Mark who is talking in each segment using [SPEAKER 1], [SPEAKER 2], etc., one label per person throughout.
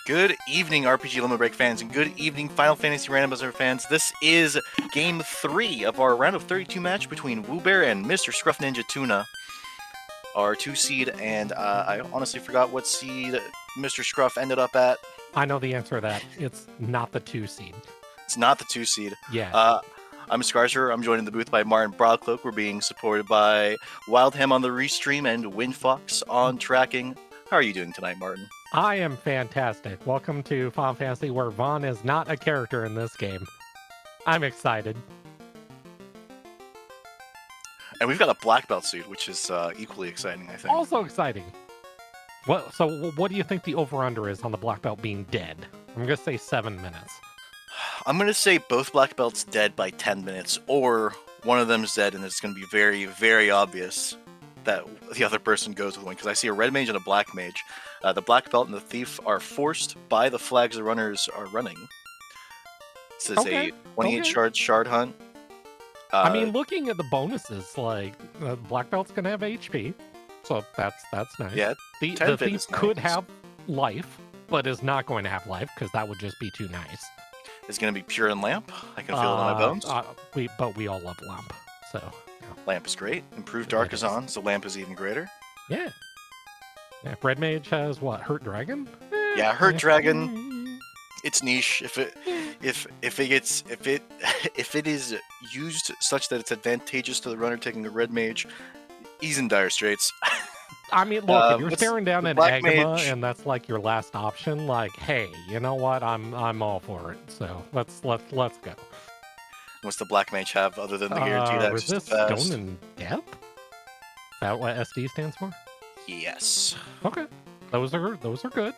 [SPEAKER 1] Good evening, RPG Limit Break fans, and good evening, Final Fantasy Randomizer fans. This is Game 3 of our round of 32 match between Wewbear and MrScruffNinjaTuna, our 2 seed, and I honestly forgot what seed Mr. Scruff ended up at.
[SPEAKER 2] I know the answer to that. It's not the 2 seed.
[SPEAKER 1] It's not the 2 seed.
[SPEAKER 2] Yeah.
[SPEAKER 1] I'm Scarsher. I'm joined in the booth by Martin Broadcloak. We're being supported by Wildham on the restream and Windfox on tracking. How are you doing tonight, Martin?
[SPEAKER 2] I am fantastic. Welcome to Final Fantasy, where Vaughn is not a character in this game. I'm excited.
[SPEAKER 1] And we've got a black belt suit, which is equally exciting, I think.
[SPEAKER 2] Also exciting. So what do you think the over-under is on the black belt being dead? I'm going to say 7 minutes.
[SPEAKER 1] I'm going to say both black belts dead by 10 minutes, or one of them is dead and it's going to be very, very obvious that the other person goes with one, because I see a red mage and a black mage. The black belt and the thief are forced by the flags the runners are running. This is a 28 shard hunt.
[SPEAKER 2] I mean, looking at the bonuses, like, black belt's going to have HP, so that's nice.
[SPEAKER 1] Yeah,
[SPEAKER 2] the thief could have life, but is not going to have life, because that would just be too nice.
[SPEAKER 1] It's going to be pure and lamp. I can feel it in my bones.
[SPEAKER 2] But we all love lamp, so... Yeah.
[SPEAKER 1] Lamp is great. Improved dark is on, so lamp is even greater.
[SPEAKER 2] Yeah. Red mage has what? Hurt dragon?
[SPEAKER 1] Yeah, hurt dragon. It's niche. If it is used such that it's advantageous to the runner taking a red mage, he's in dire straits.
[SPEAKER 2] I mean, look, if you're staring down an Agama
[SPEAKER 1] mage,
[SPEAKER 2] and that's like your last option, like, hey, you know what? I'm all for it. So let's go.
[SPEAKER 1] What's the black mage have other than the guaranteed access
[SPEAKER 2] resist
[SPEAKER 1] to fast?
[SPEAKER 2] stone and depth? Is that what SD stands for?
[SPEAKER 1] Yes.
[SPEAKER 2] Okay. Those are good.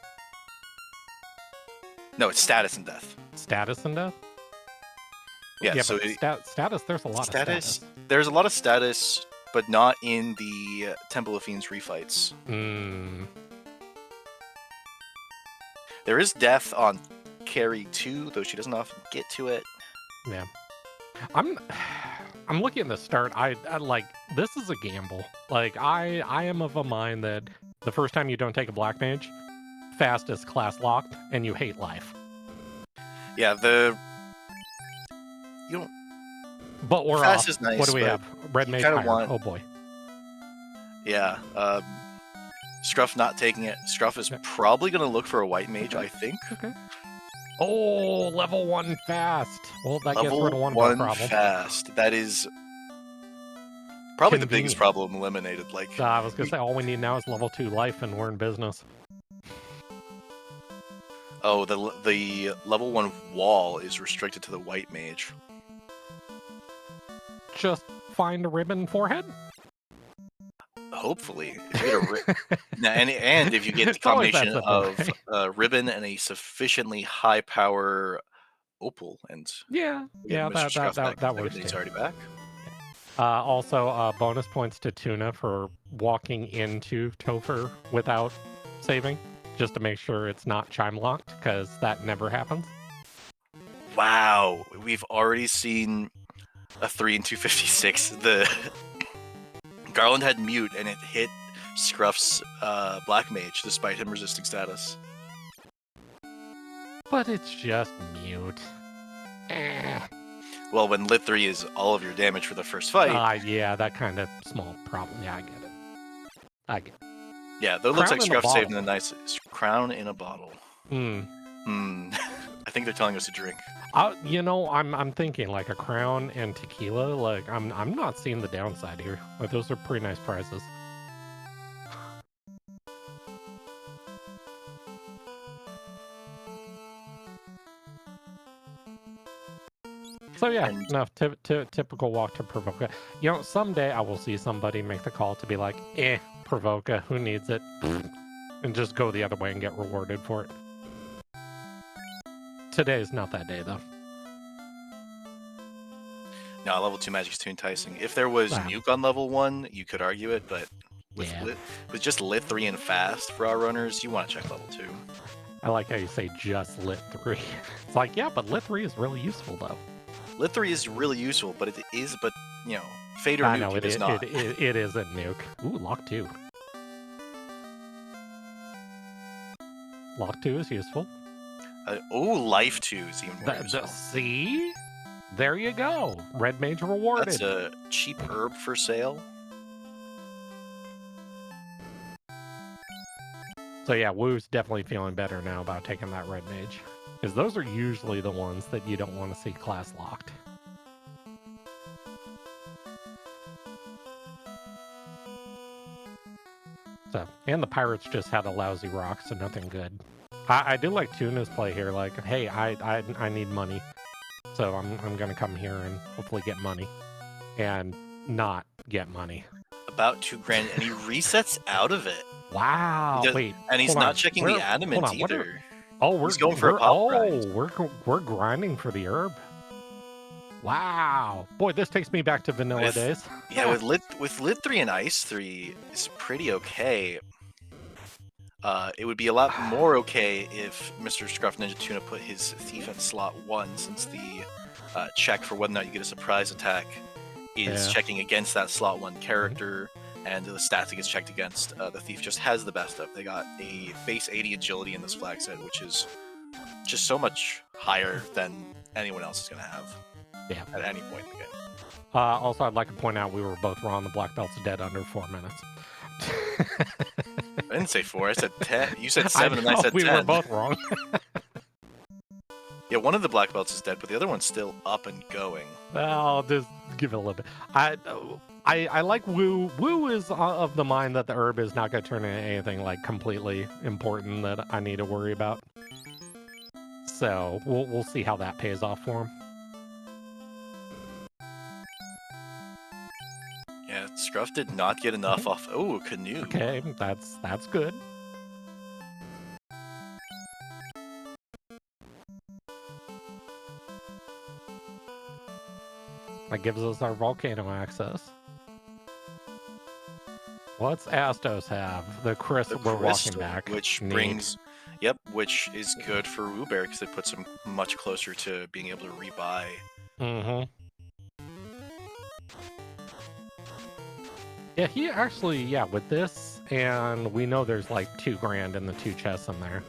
[SPEAKER 1] No, it's status and death.
[SPEAKER 2] Status and death?
[SPEAKER 1] Yeah, so
[SPEAKER 2] status, there's a lot of status.
[SPEAKER 1] There's a lot of status, but not in the Temple of Fiends refights. There is death on carry 2, though she doesn't often get to it.
[SPEAKER 2] Yeah. I'm looking at the start. I like, this is a gamble. Like, I am of a mind that the first time you don't take a black mage, fast is class locked, and you hate life.
[SPEAKER 1] Yeah, you don't.
[SPEAKER 2] But we're
[SPEAKER 1] fast
[SPEAKER 2] off.
[SPEAKER 1] Is nice.
[SPEAKER 2] What do we have? Red mage. Oh boy.
[SPEAKER 1] Yeah. Scruff not taking it. Scruff is probably gonna look for a white mage, I think.
[SPEAKER 2] Okay. Oh, level 1 fast. Well, that gets rid of one problem.
[SPEAKER 1] Fast. That is probably the biggest problem eliminated. Like,
[SPEAKER 2] I was gonna say, all we need now is level 2 life, and we're in business.
[SPEAKER 1] Oh, the level 1 wall is restricted to the white mage.
[SPEAKER 2] Just find a ribbon forehead.
[SPEAKER 1] Hopefully, if you get and if you get the combination of ribbon and a sufficiently high power opal, and
[SPEAKER 2] that works.
[SPEAKER 1] He's already back.
[SPEAKER 2] Also, bonus points to Tuna for walking into Topher without saving, just to make sure it's not chime locked, because that never happens.
[SPEAKER 1] Wow, we've already seen a 3 and 256. The Garland had mute, and it hit Scruff's black mage, despite him resisting status.
[SPEAKER 2] But it's just mute.
[SPEAKER 1] Well, when lit 3 is all of your damage for the first fight.
[SPEAKER 2] Yeah, that kind of small problem. Yeah, I get it.
[SPEAKER 1] Yeah, though it looks like Scruff saved in a nice crown in a bottle. I think they're telling us to drink.
[SPEAKER 2] I'm thinking like a crown and tequila. Like, I'm not seeing the downside here. Like, those are pretty nice prizes. So yeah, typical walk to Provoca. Someday I will see somebody make the call to be like, Provoca, who needs it? And just go the other way and get rewarded for it. Today is not that day, though.
[SPEAKER 1] No, level 2 magic's too enticing. If there was nuke on level 1, you could argue it, but with just lit 3 and fast for our runners, you want to check level 2.
[SPEAKER 2] I like how you say just lit 3. It's like, yeah, but lit 3 is really useful, though.
[SPEAKER 1] Lit 3 is really useful, but Fade or nuke, it is not.
[SPEAKER 2] It isn't nuke. Ooh, lock 2. Lock 2 is useful.
[SPEAKER 1] Life 2 is even more useful.
[SPEAKER 2] See? There you go. Red mage rewarded.
[SPEAKER 1] That's a cheap herb for sale.
[SPEAKER 2] So yeah, Woo's definitely feeling better now about taking that red mage. Because those are usually the ones that you don't want to see class locked. So, and the pirates just had a lousy rock, so nothing good. I do like Tuna's play here, like, hey, I need money. So I'm gonna come here and hopefully get money. And not get money.
[SPEAKER 1] About $2,000, and he resets out of it.
[SPEAKER 2] Wow. Wait.
[SPEAKER 1] And he's not checking the adamant either.
[SPEAKER 2] We're
[SPEAKER 1] going for a pop grind.
[SPEAKER 2] We're grinding for the herb. Wow. Boy, this takes me back to vanilla days.
[SPEAKER 1] Yeah, with Lit 3 and Ice 3, it's pretty okay. It would be a lot more okay if MrScruffNinjaTuna put his Thief at slot 1, since the check for whether or not you get a surprise attack is checking against that slot 1 character, and the stats it gets checked against, the Thief just has the best of. They got a base 80 agility in this flag set, which is just so much higher than anyone else is going to have at any point in the game.
[SPEAKER 2] Also, I'd like to point out we were both wrong. The black belt's dead under 4 minutes.
[SPEAKER 1] I didn't say 4, I said 10. You said 7 and I said 10.
[SPEAKER 2] We were both wrong.
[SPEAKER 1] Yeah, one of the black belts is dead, but the other one's still up and going.
[SPEAKER 2] I'll just give it a little bit. I like Woo. Woo is of the mind that the herb is not going to turn into anything like completely important that I need to worry about. So we'll see how that pays off for him.
[SPEAKER 1] Yeah, Scruff did not get enough off. Oh, canoe.
[SPEAKER 2] Okay, that's good. That gives us our volcano access. What's Astos have? The crystal we're walking back.
[SPEAKER 1] Which brings... Yep, which is good for Wewbear, because it puts him much closer to being able to rebuy.
[SPEAKER 2] Mm-hmm. Yeah, he actually, with this, and we know there's like $2,000 in the 2 chests in there.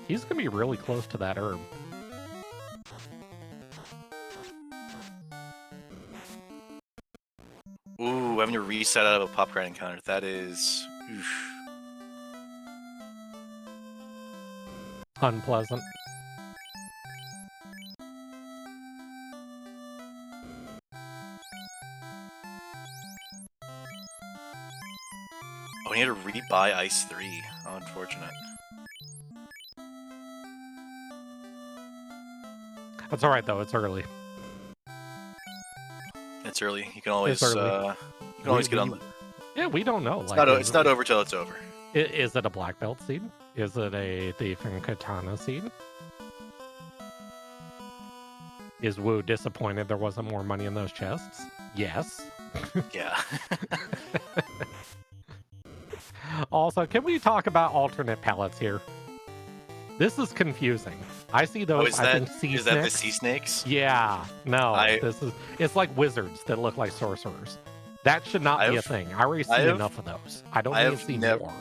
[SPEAKER 2] He's gonna be really close to that herb.
[SPEAKER 1] Ooh, having to reset out of a pop grind encounter. That is... Oof.
[SPEAKER 2] Unpleasant.
[SPEAKER 1] Oh, he had to rebuy Ice 3. How unfortunate.
[SPEAKER 2] That's alright though, it's early.
[SPEAKER 1] It's early. You can always get on the...
[SPEAKER 2] Yeah, we don't know.
[SPEAKER 1] It's not over till it's over.
[SPEAKER 2] Is it a black belt seed? Is it a Thief and Katana seed? Is Woo disappointed there wasn't more money in those chests? Yes.
[SPEAKER 1] Yeah.
[SPEAKER 2] Also, can we talk about alternate palettes here? This is confusing. I see those. I think sea
[SPEAKER 1] snakes. Is that the sea snakes?
[SPEAKER 2] Yeah. No. It's like wizards that look like sorcerers. That should not be a thing. I already see enough of those. I don't need to see more.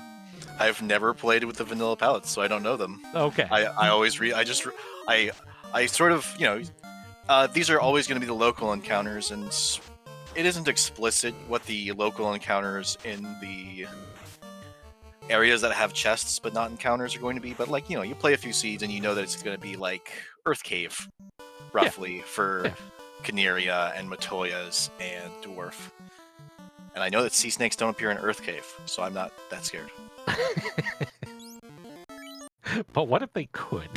[SPEAKER 1] I've never played with the vanilla palettes, so I don't know them.
[SPEAKER 2] Okay.
[SPEAKER 1] I always I sort of, these are always going to be the local encounters, and it isn't explicit what the local encounters in the areas that have chests but not encounters are going to be. But like, you play a few seeds and you know that it's going to be like Earth Cave, roughly, for Caneria and Matoyas and Dwarf. And I know that sea snakes don't appear in Earth Cave, so I'm not that scared.
[SPEAKER 2] But what if they could?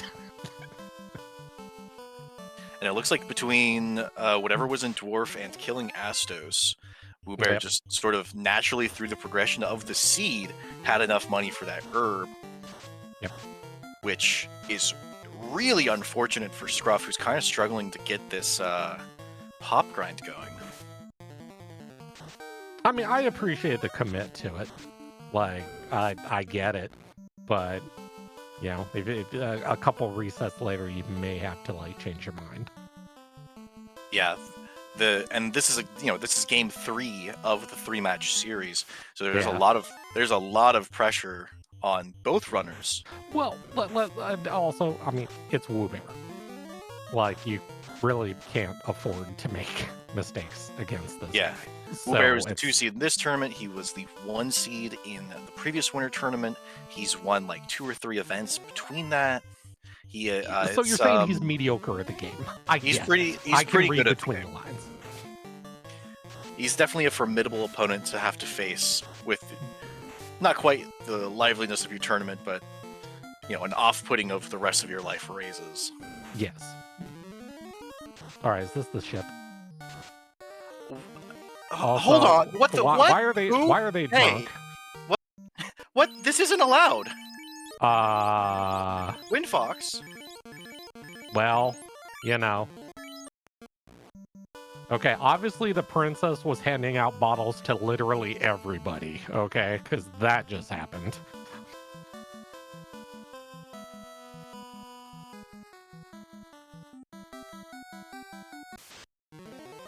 [SPEAKER 1] And it looks like between whatever was in Dwarf and killing Astos, Wewbear just sort of naturally, through the progression of the seed, had enough money for that herb.
[SPEAKER 2] Yep.
[SPEAKER 1] Which is really unfortunate for Scruff, who's kind of struggling to get this pop grind going.
[SPEAKER 2] I mean, I appreciate the commit to it. Like, I get it. But, if a couple resets later, you may have to, like, change your mind.
[SPEAKER 1] Yeah. This is game 3 of the 3-match series, so there's a lot of pressure on both runners.
[SPEAKER 2] Well, also, I mean, it's Wewbear. Like, you really can't afford to make mistakes against this
[SPEAKER 1] Yeah.
[SPEAKER 2] guy.
[SPEAKER 1] Wewbear was
[SPEAKER 2] So
[SPEAKER 1] the 2 seed in this tournament. He was the 1 seed in the previous winter tournament. He's won like 2 or 3 events between that.
[SPEAKER 2] so you're saying he's mediocre at the game?
[SPEAKER 1] He's
[SPEAKER 2] I
[SPEAKER 1] pretty
[SPEAKER 2] can read
[SPEAKER 1] good at
[SPEAKER 2] between
[SPEAKER 1] the
[SPEAKER 2] the
[SPEAKER 1] game.
[SPEAKER 2] lines.
[SPEAKER 1] He's definitely a formidable opponent to have to face with not quite the liveliness of your tournament, but an off-putting of the rest of your life raises.
[SPEAKER 2] Yes. All right, is this the ship? Also,
[SPEAKER 1] hold on. What the? What?
[SPEAKER 2] Why are they?
[SPEAKER 1] Who?
[SPEAKER 2] Why are they drunk?
[SPEAKER 1] What? This isn't allowed. Windfox.
[SPEAKER 2] Well, Okay, obviously the princess was handing out bottles to literally everybody, okay? Because that just happened.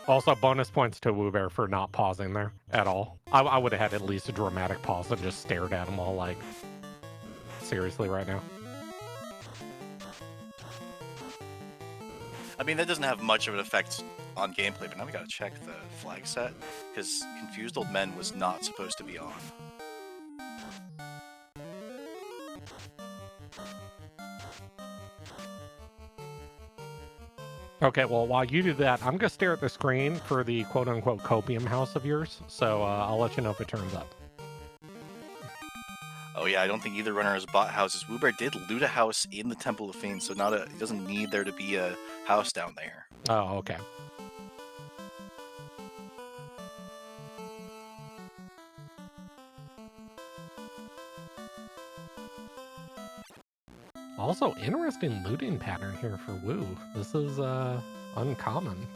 [SPEAKER 2] Also, bonus points to Wewbear for not pausing there at all. I would have had at least a dramatic pause and just stared at him all like, seriously right now.
[SPEAKER 1] I mean, that doesn't have much of an effect on gameplay, but now we gotta check the flag set, because Confused Old Men was not supposed to be on.
[SPEAKER 2] Okay, well, while you do that, I'm gonna stare at the screen for the quote-unquote copium house of yours, so I'll let you know if it turns up.
[SPEAKER 1] Oh yeah, I don't think either runner has bought houses. Wewbear did loot a house in the Temple of Fiends, so he doesn't need there to be a house down there.
[SPEAKER 2] Oh, okay. Also, interesting looting pattern here for Woo. This is uncommon.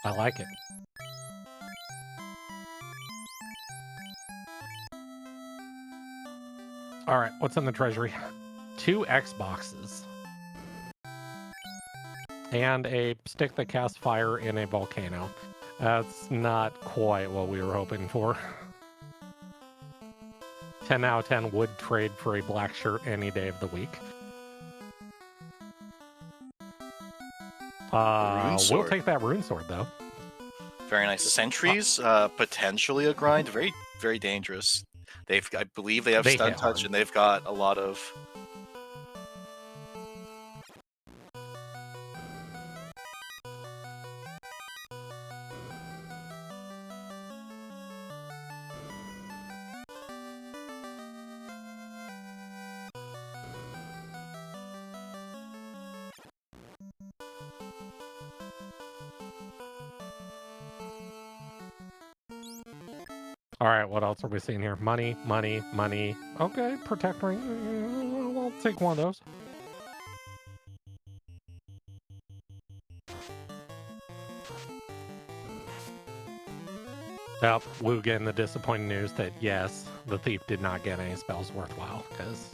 [SPEAKER 2] I like it. All right, what's in the treasury? 2 Xboxes. And a stick that casts fire in a volcano. That's not quite what we were hoping for. 10 out of 10 would trade for a black shirt any day of the week. We'll take that rune sword, though.
[SPEAKER 1] Very nice. Sentries, potentially a grind. Very, very dangerous. I believe they have stun touch, and they've got a lot of...
[SPEAKER 2] All right, what else are we seeing here? Money, money, money. Okay, protect ring. We'll take one of those. Yep, Woo getting the disappointing news that, yes, the thief did not get any spells worthwhile, because,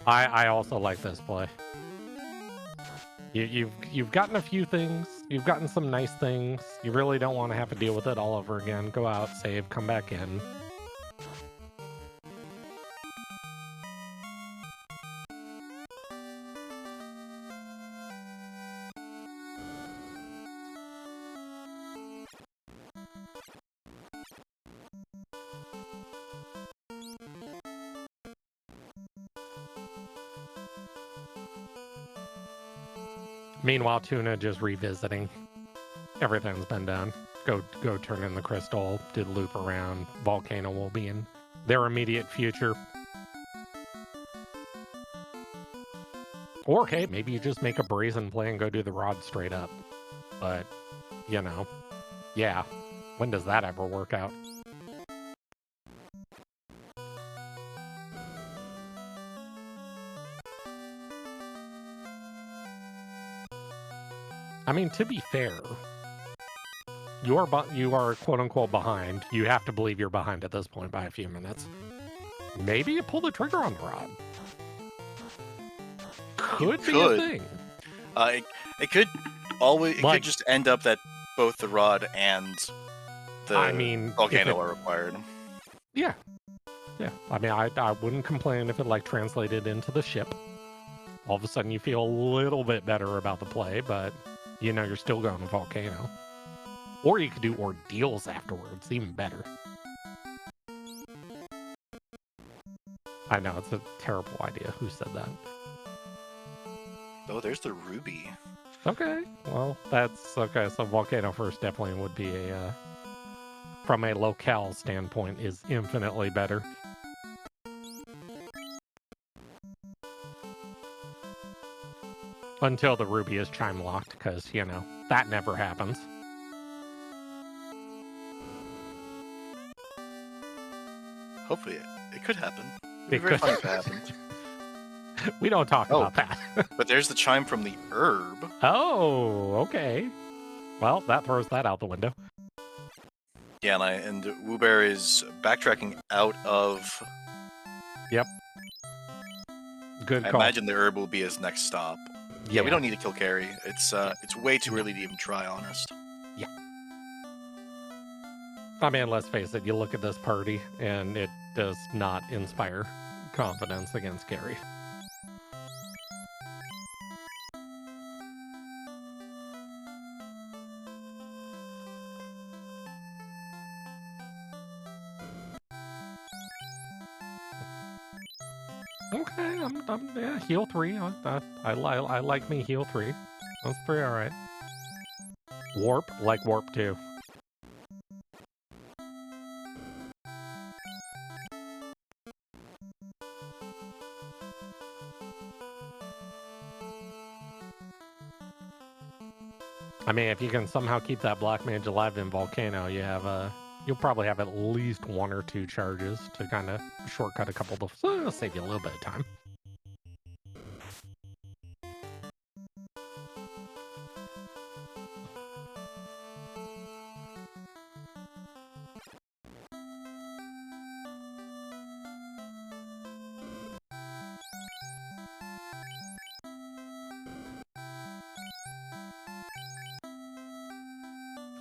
[SPEAKER 2] I also like this play. You've gotten a few things. You've gotten some nice things. You really don't want to have to deal with it all over again. Go out, save, come back in. Meanwhile, Tuna just revisiting. Everything's been done. Go turn in the crystal, did loop around. Volcano will be in their immediate future. Or, hey, maybe you just make a brazen play and go do the rod straight up. But, yeah. When does that ever work out? I mean, to be fair, you are quote-unquote behind. You have to believe you're behind at this point by a few minutes. Maybe you pull the trigger on the rod. Could be a thing.
[SPEAKER 1] It could always. It could just end up that both the rod and the
[SPEAKER 2] I mean,
[SPEAKER 1] volcano are required.
[SPEAKER 2] Yeah. Yeah. I mean, I wouldn't complain if it like translated into the ship. All of a sudden you feel a little bit better about the play, but you know you're still going to volcano. Or you could do ordeals afterwards, even better. I know, it's a terrible idea. Who said that?
[SPEAKER 1] Oh, there's the ruby.
[SPEAKER 2] Okay, well, that's okay. So volcano first definitely would be a, from a locale standpoint, is infinitely better. Until the ruby is chime locked, because, you know, that never happens.
[SPEAKER 1] Hopefully, it could happen. It'd be
[SPEAKER 2] It
[SPEAKER 1] very
[SPEAKER 2] could.
[SPEAKER 1] funny if it happened.
[SPEAKER 2] We don't talk about that.
[SPEAKER 1] But there's the chime from the herb.
[SPEAKER 2] Oh, okay. Well, that throws that out the window.
[SPEAKER 1] Yeah, and Wewbear is backtracking out of...
[SPEAKER 2] Yep. Good
[SPEAKER 1] I
[SPEAKER 2] call.
[SPEAKER 1] imagine the herb will be his next stop. Yeah, we don't need to kill Carrie. It's way too early to even try, honest.
[SPEAKER 2] Yeah. I mean, let's face it, you look at this party, and it does not inspire confidence against Carrie. Okay, yeah, heal 3. I like me heal 3. That's pretty alright. Warp, like warp 2. I mean, if you can somehow keep that Black Mage alive in Volcano, you have you'll probably have at least 1 or 2 charges to kind of shortcut a couple of... So it'll save you a little bit of time.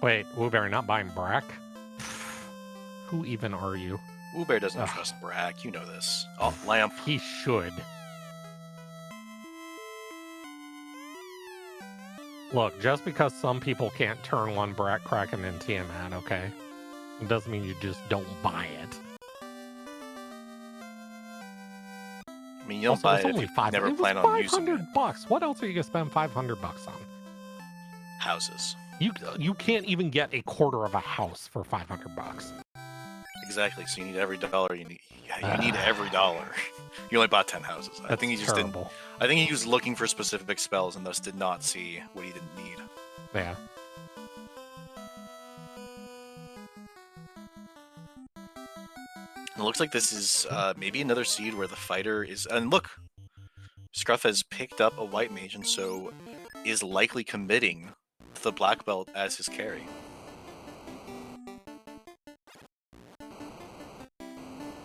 [SPEAKER 2] Wait, Wewbear not buying Brack? Who even are you?
[SPEAKER 1] Wewbear doesn't trust Brack, you know this. Oh, Lamp.
[SPEAKER 2] He should. Look, just because some people can't turn 1 Brack Kraken in Tiamat, okay? It doesn't mean you just don't buy it.
[SPEAKER 1] I mean, you don't buy it if you never plan on using it.
[SPEAKER 2] $500. What else are you going to spend $500 on?
[SPEAKER 1] Houses.
[SPEAKER 2] You can't even get a quarter of a house for $500.
[SPEAKER 1] Exactly. So you need every dollar. You need every dollar. You only bought 10 houses. I think he just didn't. I think he was looking for specific spells and thus did not see what he didn't need.
[SPEAKER 2] Yeah.
[SPEAKER 1] It looks like this is maybe another seed where the fighter is. And look, Scruff has picked up a white mage and so is likely committing the black belt as his carry.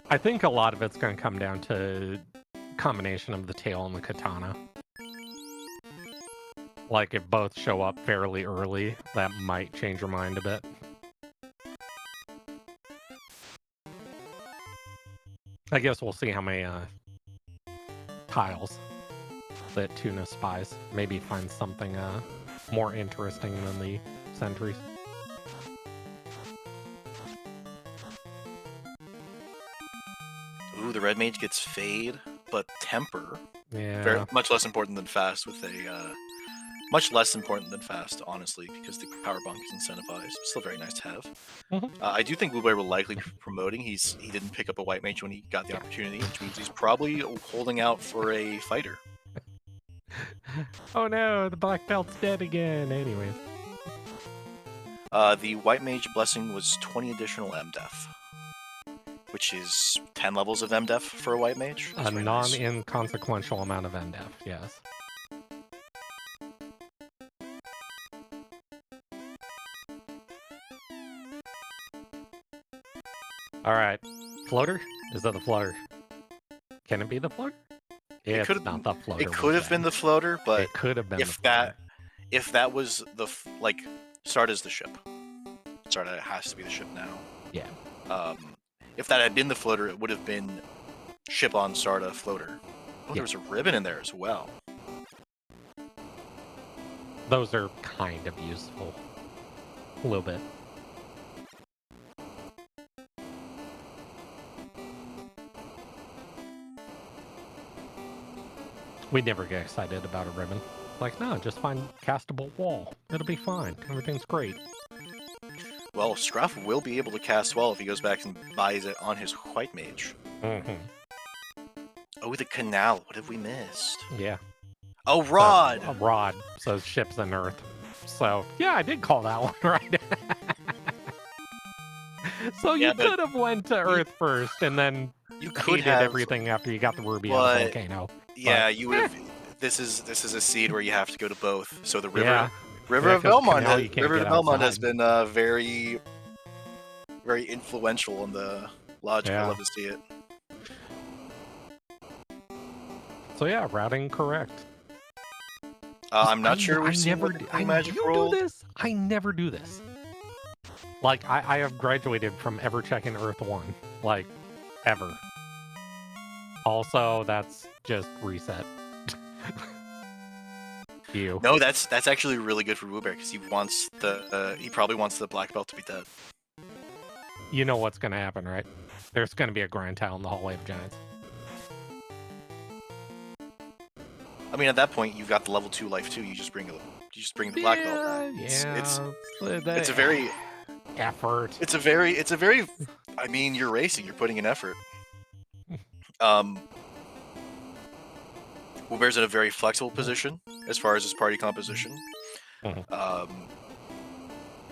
[SPEAKER 2] I think a lot of it's going to come down to combination of the tail and the katana. Like, if both show up fairly early, that might change your mind a bit. I guess we'll see how many tiles that Tuna spies. Maybe find something more interesting than the sentries.
[SPEAKER 1] Ooh, the red mage gets fade, but temper.
[SPEAKER 2] Yeah.
[SPEAKER 1] Very much less important than fast with a much less important than fast, honestly, because the power bunk is incentivized. Still very nice to have. I do think Wewbear will likely be promoting. He didn't pick up a white mage when he got the opportunity, which means he's probably holding out for a fighter.
[SPEAKER 2] Oh no, the black belt's dead again. Anyways.
[SPEAKER 1] The white mage blessing was 20 additional MDef, which is 10 levels of MDef for a white mage.
[SPEAKER 2] A non-inconsequential amount of MDef, yes. Alright. Floater? Is that the floater? Can it be the floater? It's not the floater.
[SPEAKER 1] It could have been the floater, but
[SPEAKER 2] it could have been the floater.
[SPEAKER 1] If that was the start as the ship. Sarda has to be the ship now.
[SPEAKER 2] Yeah.
[SPEAKER 1] If that had been the floater, it would have been ship on Sarda floater. Oh, there was a ribbon in there as well.
[SPEAKER 2] Those are kind of useful. A little bit. We never get excited about a ribbon. Like, no, just find castable wall. It'll be fine. Everything's great.
[SPEAKER 1] Well, Scruff will be able to cast wall if he goes back and buys it on his white mage.
[SPEAKER 2] Mm-hmm.
[SPEAKER 1] Oh, the canal. What have we missed?
[SPEAKER 2] Yeah.
[SPEAKER 1] Oh, Rod!
[SPEAKER 2] A rod. So ships and Earth. So, yeah, I did call that one right. So you could have went to Earth first and then
[SPEAKER 1] you could
[SPEAKER 2] hated
[SPEAKER 1] have
[SPEAKER 2] everything after you got the ruby out of the volcano.
[SPEAKER 1] Yeah,
[SPEAKER 2] but,
[SPEAKER 1] you would have. This is a seed where you have to go to both. So the river,
[SPEAKER 2] Yeah.
[SPEAKER 1] River of Belmont, has been very, very influential in the logic.
[SPEAKER 2] Yeah.
[SPEAKER 1] I love to see it.
[SPEAKER 2] So yeah, routing correct.
[SPEAKER 1] I'm not sure we've seen magic roll.
[SPEAKER 2] Do this? I never do this. Like, I have graduated from ever checking Earth 1. Like, ever. Also, that's just reset. You.
[SPEAKER 1] No, that's actually really good for Wewbear because he probably wants the black belt to be dead.
[SPEAKER 2] You know what's gonna happen, right? There's gonna be a grind tile in the hallway of giants.
[SPEAKER 1] I mean, at that point, you've got the level 2 life too. You just bring the black belt back. It's a very
[SPEAKER 2] effort.
[SPEAKER 1] It's a very. I mean, you're racing. You're putting in effort. Wewbear's in a very flexible position as far as his party composition.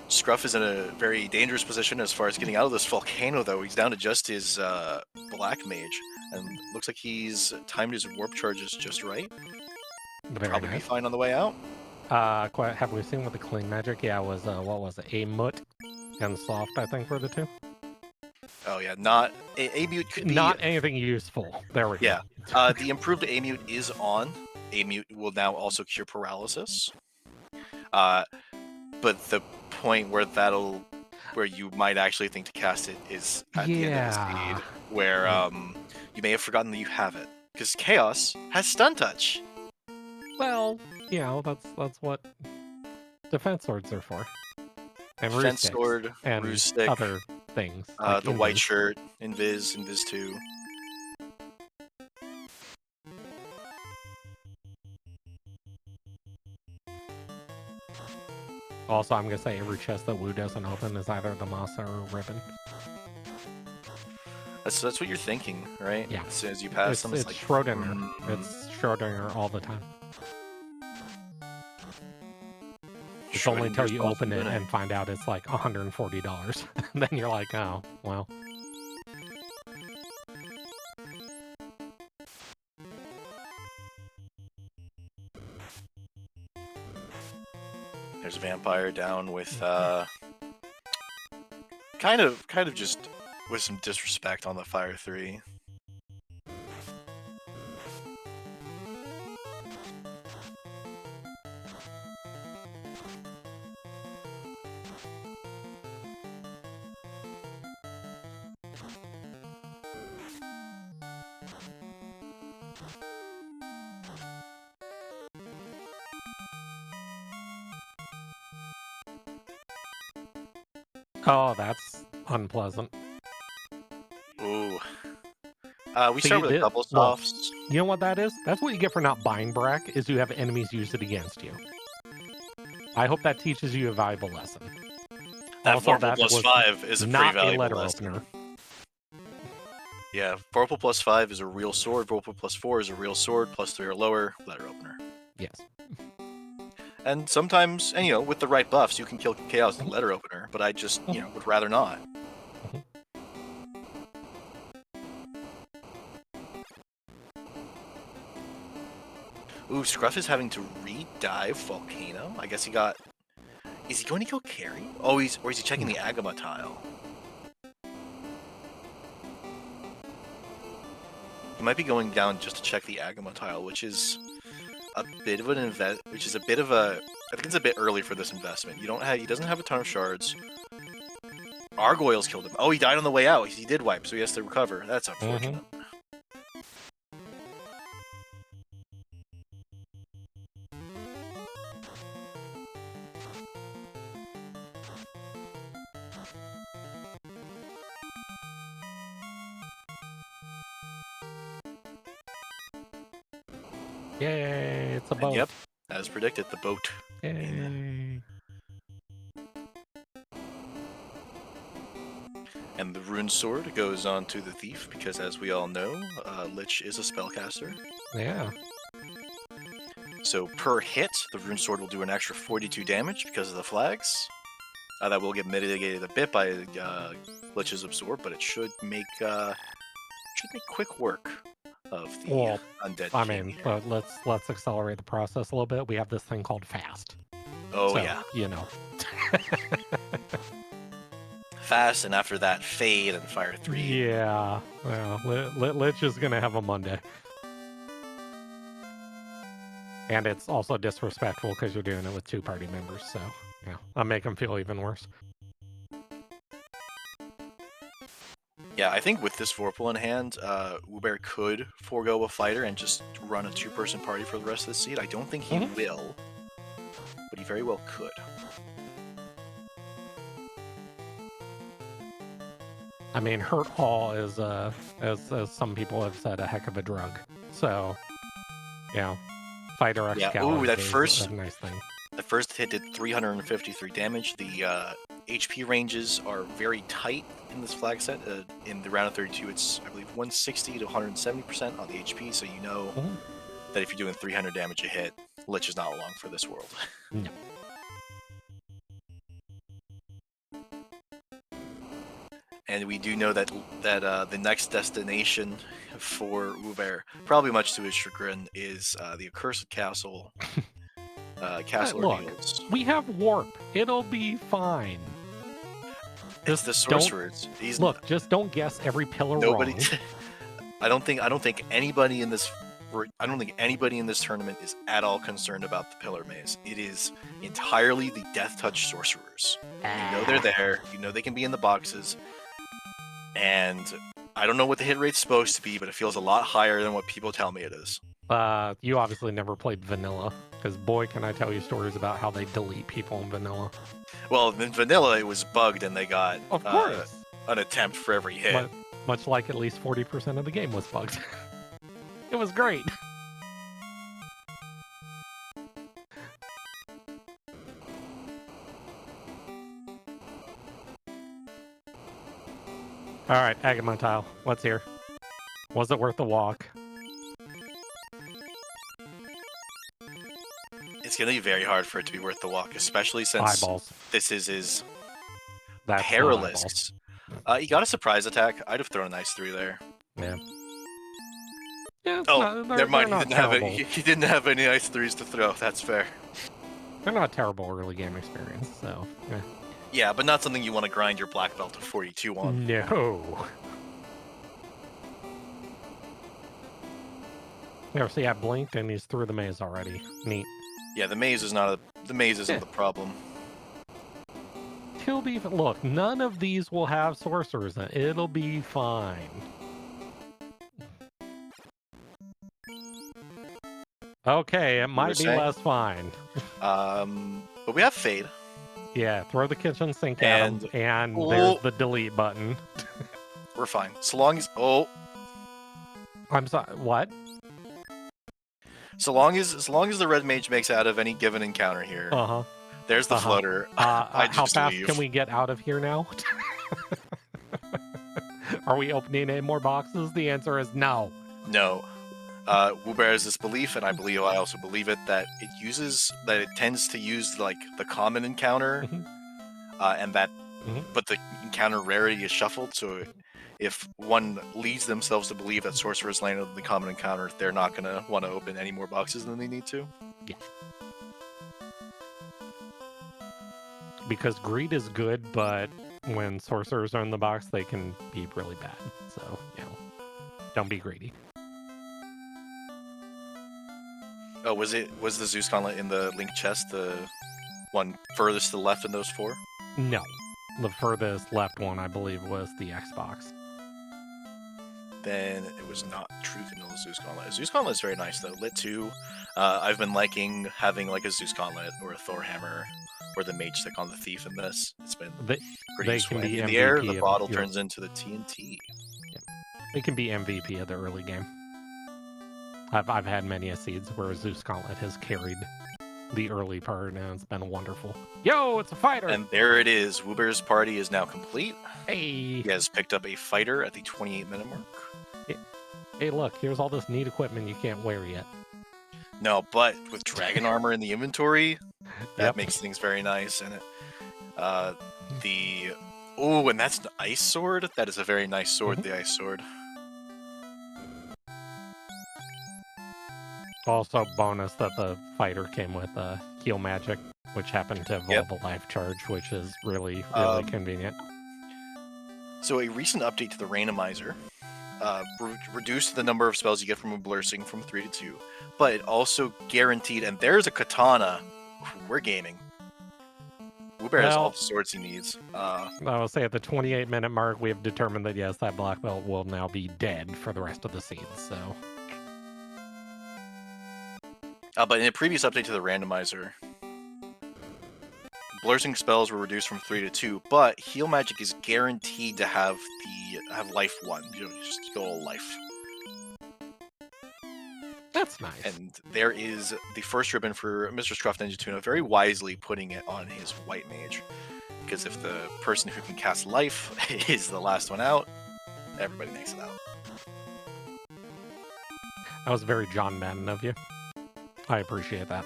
[SPEAKER 1] Scruff is in a very dangerous position as far as getting out of this volcano, though. He's down to just his black mage, and looks like he's timed his warp charges just right. Probably be fine on the way out.
[SPEAKER 2] Have we seen with the clean magic? Yeah, it was what was it? A mut and soft, I think, were the two.
[SPEAKER 1] Oh yeah, not A-mute could be
[SPEAKER 2] not anything useful. There we go.
[SPEAKER 1] Yeah, the improved A-mute is on. A-mute will now also cure paralysis. But the point where you might actually think to cast it is at the end of the speed, where you may have forgotten that you have it, because Chaos has stun touch.
[SPEAKER 2] Well, you know, that's what defense swords are for. And
[SPEAKER 1] defense sword,
[SPEAKER 2] and
[SPEAKER 1] ruse stick,
[SPEAKER 2] other things. Like
[SPEAKER 1] the white shirt, Invis 2.
[SPEAKER 2] Also, I'm gonna say every chest that Wu doesn't open is either the Masa or ribbon.
[SPEAKER 1] That's what you're thinking, right?
[SPEAKER 2] Yeah.
[SPEAKER 1] As soon as you pass them,
[SPEAKER 2] it's
[SPEAKER 1] like
[SPEAKER 2] Schrodinger. It's Schrodinger all the time. It's only until you open it and find out it's like $140. Then you're like, oh, well.
[SPEAKER 1] There's a vampire down with kind of just with some disrespect on the Fire 3.
[SPEAKER 2] Oh, that's unpleasant.
[SPEAKER 1] Ooh. We start with a couple softs.
[SPEAKER 2] You know what that is? That's what you get for not buying Brack, is you have enemies use it against you. I hope that teaches you a valuable lesson.
[SPEAKER 1] That
[SPEAKER 2] also,
[SPEAKER 1] Vorpal plus 5 is a pretty valuable lesson.
[SPEAKER 2] Opener.
[SPEAKER 1] Yeah, Vorpal plus 5 is a real sword, Vorpal plus 4 is a real sword, plus 3 or lower, letter opener.
[SPEAKER 2] Yes.
[SPEAKER 1] And sometimes, and you know, with the right buffs, you can kill Chaos and letter opener, but I just, you know, would rather not. Ooh, Scruff is having to re-dive Volcano? I guess he got... Is he going to kill Carry? Oh, or is he checking the Agama tile? He might be going down just to check the Agama tile, which is a bit of an I think it's a bit early for this investment. He doesn't have a ton of shards. Gargoyles killed him. Oh, he died on the way out. He did wipe, so he has to recover. That's unfortunate.
[SPEAKER 2] Yay, it's a boat.
[SPEAKER 1] And yep, as predicted, the boat.
[SPEAKER 2] Yay.
[SPEAKER 1] And the rune sword goes on to the thief because, as we all know, Lich is a spellcaster.
[SPEAKER 2] Yeah.
[SPEAKER 1] So per hit, the rune sword will do an extra 42 damage because of the flags. That will get mitigated a bit by Lich's absorb, but it should make quick work of the undead.
[SPEAKER 2] I mean, but let's accelerate the process a little bit. We have this thing called fast.
[SPEAKER 1] Oh,
[SPEAKER 2] so,
[SPEAKER 1] yeah.
[SPEAKER 2] You know.
[SPEAKER 1] Fast, and after that, fade and fire 3.
[SPEAKER 2] Yeah. Well, Lich is going to have a Monday. And it's also disrespectful because you're doing it with 2 party members, so yeah, I'll make them feel even worse.
[SPEAKER 1] Yeah, I think with this Vorpal in hand, Wewbear could forego a fighter and just run a 2-person party for the rest of the seed. I don't think he will, but he very well could.
[SPEAKER 2] I mean, Hurt Hall is, as some people have said, a heck of a drug. So, yeah, Fighter Excalibur is a nice thing.
[SPEAKER 1] The first hit did 353 damage. The HP ranges are very tight in this flag set. In the round of 32, it's, I believe, 160 to 170% on the HP, so you know that if you're doing 300 damage a hit, Lich is not long for this world.
[SPEAKER 2] No.
[SPEAKER 1] And we do know that the next destination for Wewbear, probably much to his chagrin, is the Accursed Castle. Castle Reveals.
[SPEAKER 2] We have Warp. It'll be fine.
[SPEAKER 1] It's the sorcerers.
[SPEAKER 2] Just don't guess every pillar
[SPEAKER 1] wrong. I don't think anybody in this tournament is at all concerned about the pillar maze. It is entirely the Death Touch sorcerers. You know they're there. You know they can be in the boxes. And I don't know what the hit rate's supposed to be, but it feels a lot higher than what people tell me it is.
[SPEAKER 2] You obviously never played Vanilla, because boy, can I tell you stories about how they delete people in Vanilla.
[SPEAKER 1] Well, in Vanilla, it was bugged, and they got
[SPEAKER 2] of course
[SPEAKER 1] an attempt for every hit.
[SPEAKER 2] Much like at least 40% of the game was bugged. It was great. All right, Aghaman tile. What's here? Was it worth the walk?
[SPEAKER 1] It's going to be very hard for it to be worth the walk, especially since this is his perilous. He got a surprise attack. I'd have thrown an ice 3 there.
[SPEAKER 2] Yeah.
[SPEAKER 1] Never mind. He didn't have any ice 3s to throw. That's fair.
[SPEAKER 2] They're not terrible early game experience, so. Yeah.
[SPEAKER 1] Yeah, but not something you want to grind your black belt to 42 on.
[SPEAKER 2] No. Yeah, see, I blinked and he's through the maze already. Neat.
[SPEAKER 1] Yeah, the maze is not the maze isn't the problem.
[SPEAKER 2] He'll be. Look, none of these will have sorcerers in it. It'll be fine. Okay, it might be less fine.
[SPEAKER 1] But we have Fade.
[SPEAKER 2] Yeah, throw the kitchen sink at him, and there's the delete button.
[SPEAKER 1] We're fine. So long as
[SPEAKER 2] I'm sorry, what?
[SPEAKER 1] So long as the red mage makes out of any given encounter here. There's the floater.
[SPEAKER 2] How fast can we get out of here now? Are we opening any more boxes? The answer is no.
[SPEAKER 1] No. Wewbear has this belief, and I also believe it, that it tends to use like the common encounter, and that, but the encounter rarity is shuffled. So if one leads themselves to believe that sorcerers landed on the common encounter, they're not gonna want to open any more boxes than they need to.
[SPEAKER 2] Yeah. Because greed is good, but when sorcerers are in the box, they can be really bad. So, don't be greedy.
[SPEAKER 1] Oh, was the Zeus gauntlet in the linked chest the one furthest to the left in those 4?
[SPEAKER 2] No. The furthest left one, I believe, was the Xbox.
[SPEAKER 1] Then it was not true vanilla Zeus Gauntlet. Zeus Gauntlet is very nice though. Lit 2, I've been liking having like a Zeus Gauntlet or a Thor Hammer or the Mage Stick on the Thief in this. It's been pretty useful.
[SPEAKER 2] Can be
[SPEAKER 1] In the air,
[SPEAKER 2] MVP
[SPEAKER 1] the
[SPEAKER 2] of
[SPEAKER 1] bottle turns into the TNT.
[SPEAKER 2] It can be MVP of the early game. I've had many a seeds where Zeus Gauntlet has carried the early part, and it's been wonderful. Yo, it's a fighter!
[SPEAKER 1] And there it is. Wewbear's party is now complete.
[SPEAKER 2] Hey!
[SPEAKER 1] He has picked up a fighter at the 28-minute mark.
[SPEAKER 2] Hey, look, here's all this neat equipment you can't wear yet.
[SPEAKER 1] No, but with dragon armor in the inventory, that makes things very nice. And and that's an ice sword. That is a very nice sword. The ice sword.
[SPEAKER 2] Also, bonus that the fighter came with heal magic, which happened to evolve a life charge, which is really convenient.
[SPEAKER 1] So a recent update to the Randomizer reduced the number of spells you get from a Blursing from 3 to 2, but it also guaranteed, and there's a katana. We're gaming. Wewbear has all the swords he needs.
[SPEAKER 2] I will say at the 28-minute mark, we have determined that yes, that black belt will now be dead for the rest of the seeds, so...
[SPEAKER 1] But in a previous update to the Randomizer, Blursing spells were reduced from 3 to 2, but heal magic is guaranteed to have life 1. You know, just go all life.
[SPEAKER 2] That's nice.
[SPEAKER 1] And there is the first ribbon for MrScruffNinjaTuna, very wisely putting it on his white mage. Because if the person who can cast life is the last one out, everybody makes it out.
[SPEAKER 2] That was very John Madden of you. I appreciate that.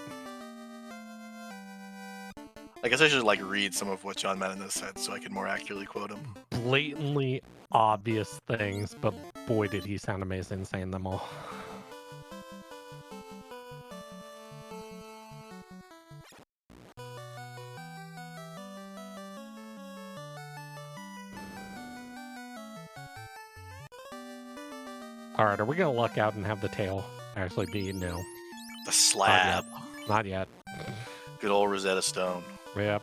[SPEAKER 1] I guess I should read some of what John Madden has said so I can more accurately quote him.
[SPEAKER 2] Blatantly obvious things, but boy did he sound amazing saying them all. Alright, are we gonna luck out and have the tail actually be no?
[SPEAKER 1] The slab.
[SPEAKER 2] Not yet.
[SPEAKER 1] Good old Rosetta Stone.
[SPEAKER 2] Yep.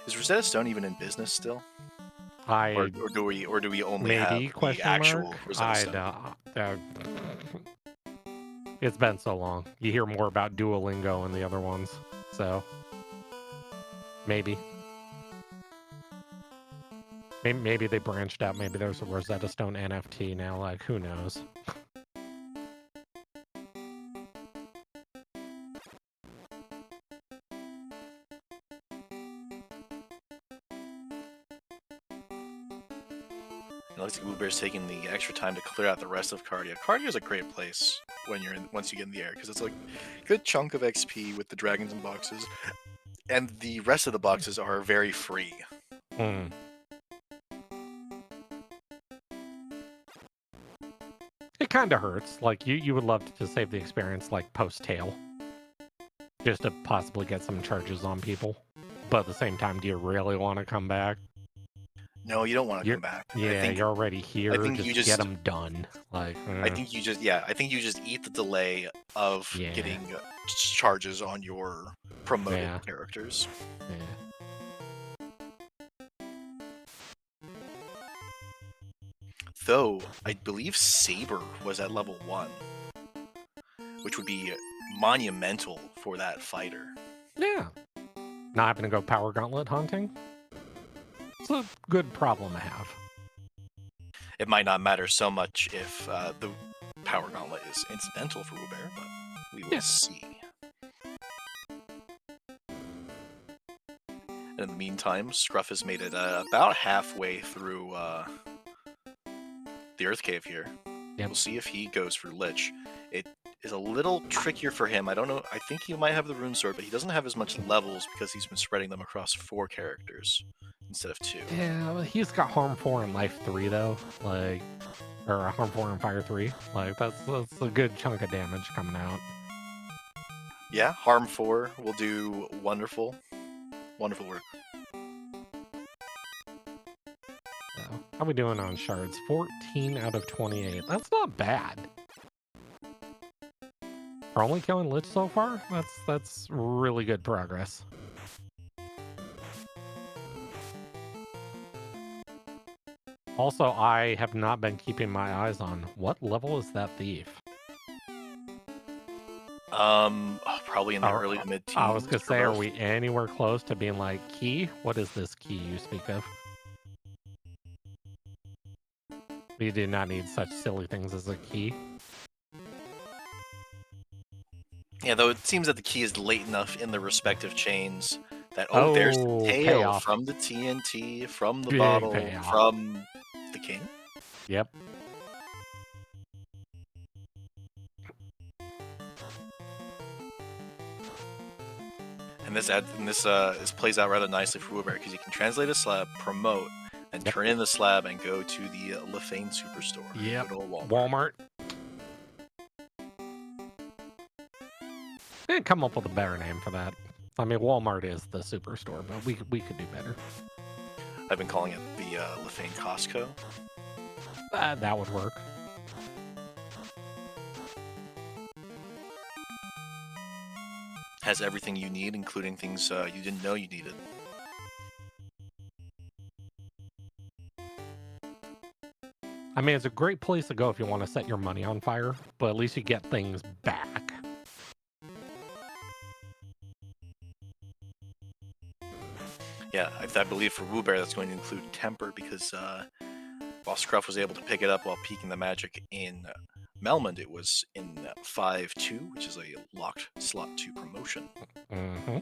[SPEAKER 1] Is Rosetta Stone even in business still? Or do we only have the actual Rosetta Stone?
[SPEAKER 2] It's been so long. You hear more about Duolingo and the other ones, so maybe they branched out. Maybe there's a Rosetta Stone NFT now. Like, who knows?
[SPEAKER 1] It looks like Wewbear's taking the extra time to clear out the rest of Cardia. Cardia is a great place when once you get in the air, because it's a good chunk of XP with the dragons and boxes, and the rest of the boxes are very free.
[SPEAKER 2] It kind of hurts. Like, you would love to save the experience, like, post-tail, just to possibly get some charges on people. But at the same time, do you really want to come back?
[SPEAKER 1] No, you don't want to come back.
[SPEAKER 2] Yeah, you're already here. I think you just get them done. Like,
[SPEAKER 1] I think you just eat the delay of getting charges on your promoted characters. Though I believe Saber was at level 1, which would be monumental for that fighter.
[SPEAKER 2] Yeah. Not having to go power gauntlet hunting. It's a good problem to have.
[SPEAKER 1] It might not matter so much if the power gauntlet is incidental for Wewbear, but we will see. And in the meantime, Scruff has made it about halfway through the Earth Cave here. We'll see if he goes for Lich. It is a little trickier for him. I don't know. I think he might have the Rune Sword, but he doesn't have as much levels because he's been spreading them across 4 characters instead of 2.
[SPEAKER 2] Yeah, well, he's got Harm 4 and Life 3 though, or Harm 4 and Fire 3. Like, that's a good chunk of damage coming out.
[SPEAKER 1] Yeah, Harm 4 will do wonderful work.
[SPEAKER 2] So, how we doing on shards? 14 out of 28. That's not bad. For only killing Lich so far, that's really good progress. Also, I have not been keeping my eyes on what level is that thief.
[SPEAKER 1] Probably in the early to mid-teens.
[SPEAKER 2] I was gonna say, are
[SPEAKER 1] both.
[SPEAKER 2] we anywhere close to being like, key? What is this key you speak of? We do not need such silly things as a key.
[SPEAKER 1] Yeah, though it seems that the key is late enough in the respective chains that, there's the
[SPEAKER 2] Oh,
[SPEAKER 1] tail
[SPEAKER 2] payoff.
[SPEAKER 1] from the TNT, from the
[SPEAKER 2] Big
[SPEAKER 1] bottle,
[SPEAKER 2] payoff.
[SPEAKER 1] from the king.
[SPEAKER 2] Yep.
[SPEAKER 1] And this plays out rather nicely for Wewbear because you can translate a slab, promote, and
[SPEAKER 2] Yep.
[SPEAKER 1] turn in the slab and go to the Lefane Superstore.
[SPEAKER 2] Yep.
[SPEAKER 1] Good old
[SPEAKER 2] Walmart. Didn't come up with a better name for that. I mean, Walmart is the superstore, but we could do better.
[SPEAKER 1] I've been calling it the Lefane Costco.
[SPEAKER 2] That would work.
[SPEAKER 1] Has everything you need, including things you didn't know you needed.
[SPEAKER 2] I mean, it's a great place to go if you want to set your money on fire, but at least you get things back.
[SPEAKER 1] Yeah, I believe for Wewbear that's going to include Temper because while Scruff was able to pick it up while peeking the magic in Melmond, it was in 5-2, which is a locked slot 2 promotion.
[SPEAKER 2] Mm-hmm.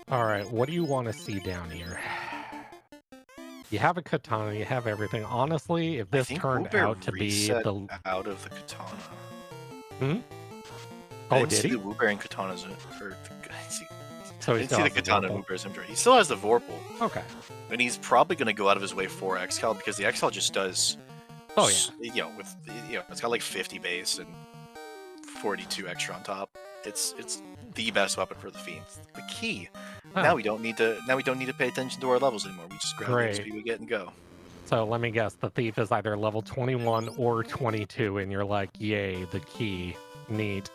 [SPEAKER 2] All right, what do you want to see down here? You have a katana, you have everything. Honestly, if this turned
[SPEAKER 1] Wewbear
[SPEAKER 2] out to be the
[SPEAKER 1] out of the katana.
[SPEAKER 2] Hmm?
[SPEAKER 1] I
[SPEAKER 2] Oh,
[SPEAKER 1] didn't
[SPEAKER 2] did
[SPEAKER 1] see
[SPEAKER 2] he?
[SPEAKER 1] the Wewbear and katanas,
[SPEAKER 2] So
[SPEAKER 1] I
[SPEAKER 2] he
[SPEAKER 1] didn't see the katana in Wewbear's inventory. He still has the Vorpal.
[SPEAKER 2] Okay.
[SPEAKER 1] And he's probably going to go out of his way for Excal because the Excal just does.
[SPEAKER 2] Oh yeah.
[SPEAKER 1] It's got like 50 base and 42 extra on top. It's the best weapon for the Fiends. The key.
[SPEAKER 2] Huh.
[SPEAKER 1] Now we don't need to pay attention to our levels anymore. We just grab the XP we get and go.
[SPEAKER 2] So let me guess, the thief is either level 21 or 22, and you're like, yay, the key. Neat.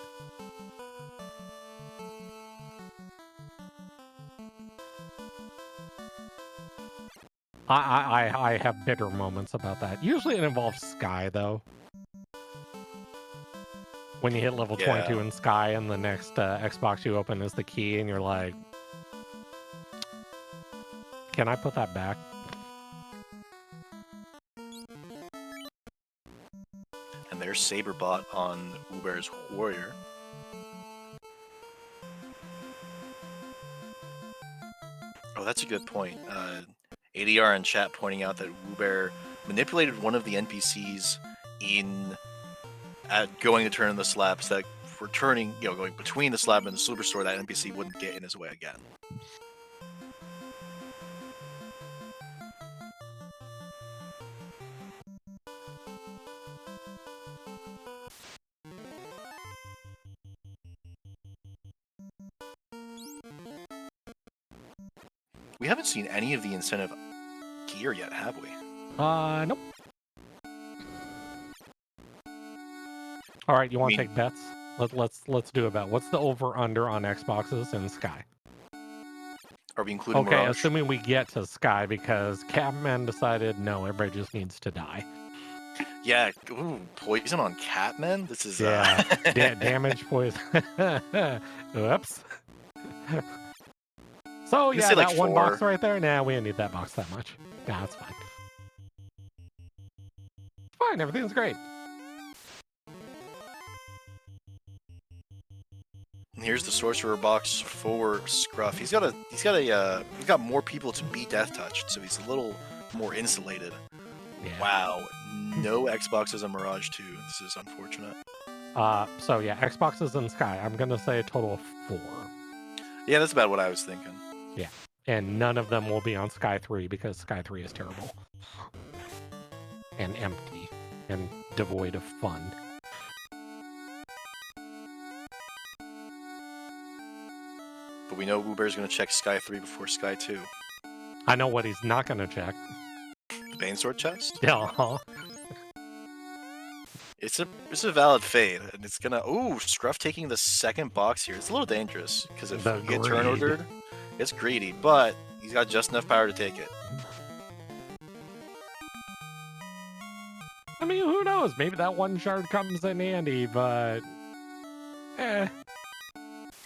[SPEAKER 2] I have bitter moments about that. Usually it involves Sky, though. When you hit level 22 in Sky, and the next Xbox you open is the key, and you're like, can I put that back?
[SPEAKER 1] And there's Saberbot on Wewbear's Warrior. Oh, that's a good point. ADR in chat pointing out that Wewbear manipulated one of the NPCs going to turn in the slab so that returning, going between the slab and the superstore, that NPC wouldn't get in his way again. We haven't seen any of the incentive gear yet, have we?
[SPEAKER 2] Nope. All right, you want to take bets? Let's do a bet. What's the over/under on Xboxes and Sky?
[SPEAKER 1] Are we including
[SPEAKER 2] Okay,
[SPEAKER 1] Mirage?
[SPEAKER 2] assuming we get to Sky, because Catman decided no, everybody just needs to die.
[SPEAKER 1] Yeah, poison on Catman? This is
[SPEAKER 2] damage poison. Oops. So yeah, that one box right there. Nah, we didn't need that box that much. Nah, that's fine. It's fine. Everything's great.
[SPEAKER 1] Here's the sorcerer box for Scruff. He's got more people to be death touched, so he's a little more insulated.
[SPEAKER 2] Yeah.
[SPEAKER 1] Wow, no Xboxes and Mirage 2. This is unfortunate.
[SPEAKER 2] So yeah, Xboxes and Sky. I'm gonna say a total of 4.
[SPEAKER 1] Yeah, that's about what I was thinking.
[SPEAKER 2] Yeah, and none of them will be on Sky 3 because Sky 3 is terrible and empty and devoid of fun.
[SPEAKER 1] But we know Wewbear's going to check Sky 3 before Sky 2.
[SPEAKER 2] I know what he's not going to check.
[SPEAKER 1] The Banesword chest?
[SPEAKER 2] Yeah.
[SPEAKER 1] it's a valid fade, and it's gonna. Ooh, Scruff taking the second box here. It's a little dangerous because if
[SPEAKER 2] The
[SPEAKER 1] you get turn
[SPEAKER 2] greed.
[SPEAKER 1] ordered, it's greedy, but he's got just enough power to take it.
[SPEAKER 2] I mean, who knows? Maybe that one shard comes in handy, but eh.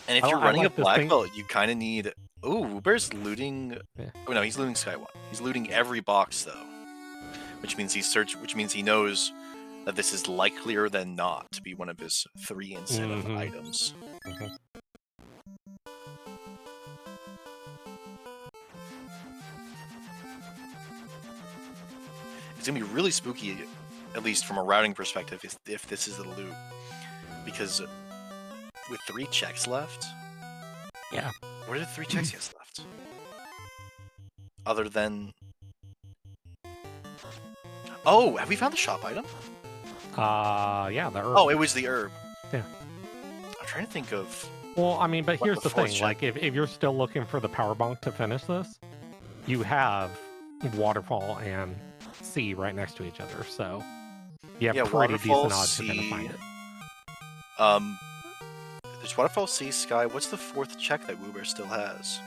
[SPEAKER 1] And if you're running
[SPEAKER 2] like
[SPEAKER 1] a
[SPEAKER 2] this
[SPEAKER 1] black
[SPEAKER 2] thing.
[SPEAKER 1] belt, you kind of need. Ooh, Wewbear's looting.
[SPEAKER 2] Yeah.
[SPEAKER 1] Oh no, he's looting Sky One. He's looting every box though, which means Which means he knows that this is likelier than not to be one of his 3 incentive items. It's gonna be really spooky, at least from a routing perspective, if this is the loot, because with 3 checks left.
[SPEAKER 2] Yeah.
[SPEAKER 1] What are the 3 checks he has left? Other than. Oh, have we found the shop item?
[SPEAKER 2] Yeah, the herb.
[SPEAKER 1] Oh, it was the herb.
[SPEAKER 2] Yeah.
[SPEAKER 1] I'm trying to think of.
[SPEAKER 2] Well, I mean, but
[SPEAKER 1] what
[SPEAKER 2] here's the thing.
[SPEAKER 1] check.
[SPEAKER 2] Like, if you're still looking for the power bunk to finish this, you have Waterfall and Sea right next to each other, so you have pretty
[SPEAKER 1] Waterfall,
[SPEAKER 2] decent odds you're gonna find it.
[SPEAKER 1] There's Waterfall, Sea, Sky. What's the 4th check that Wewbear still has?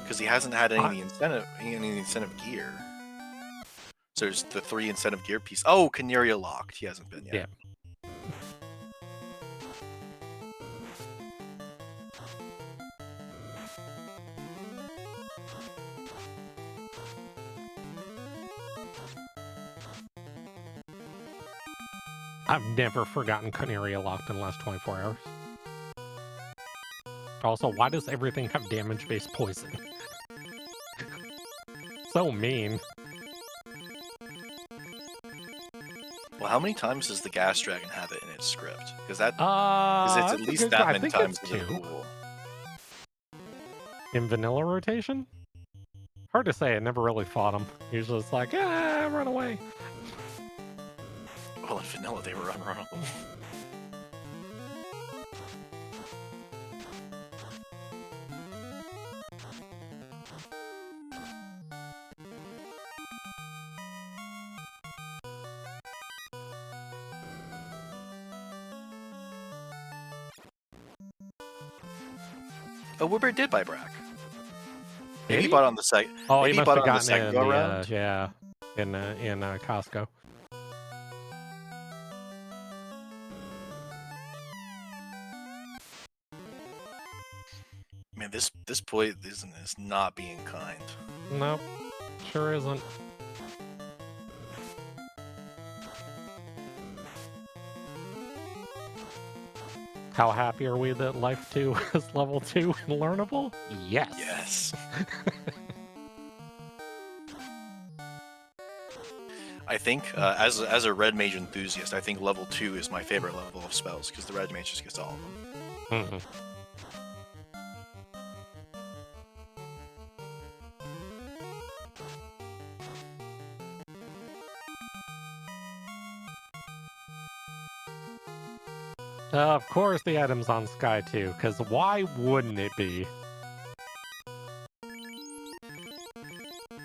[SPEAKER 1] Because he hasn't had any incentive gear. So there's the 3 incentive gear piece. Oh, Canaria locked. He hasn't been yet.
[SPEAKER 2] Yeah. I've never forgotten Canaria locked in the last 24 hours. Also, why does everything have damage-based poison? So mean.
[SPEAKER 1] Well, how many times does the Gas Dragon have it in its script? Because it's at least that many times in the pool.
[SPEAKER 2] In vanilla rotation? Hard to say. I never really fought him. Usually it's like, run away.
[SPEAKER 1] Well, in vanilla they were unrunnable. Oh, Wewbear did buy Brack. Maybe he bought on the site.
[SPEAKER 2] Oh,
[SPEAKER 1] maybe
[SPEAKER 2] he must
[SPEAKER 1] bought
[SPEAKER 2] have
[SPEAKER 1] on the
[SPEAKER 2] gotten
[SPEAKER 1] second
[SPEAKER 2] in
[SPEAKER 1] go round.
[SPEAKER 2] yeah, in Costco.
[SPEAKER 1] Man, this boy is not being kind.
[SPEAKER 2] Nope, sure isn't. How happy are we that Life 2 is level 2 and learnable? Yes.
[SPEAKER 1] Yes. I think, as a Red Mage enthusiast, I think level 2 is my favorite level of spells, because the Red Mage just gets all of them.
[SPEAKER 2] Of course the item's on Sky 2, because why wouldn't it be?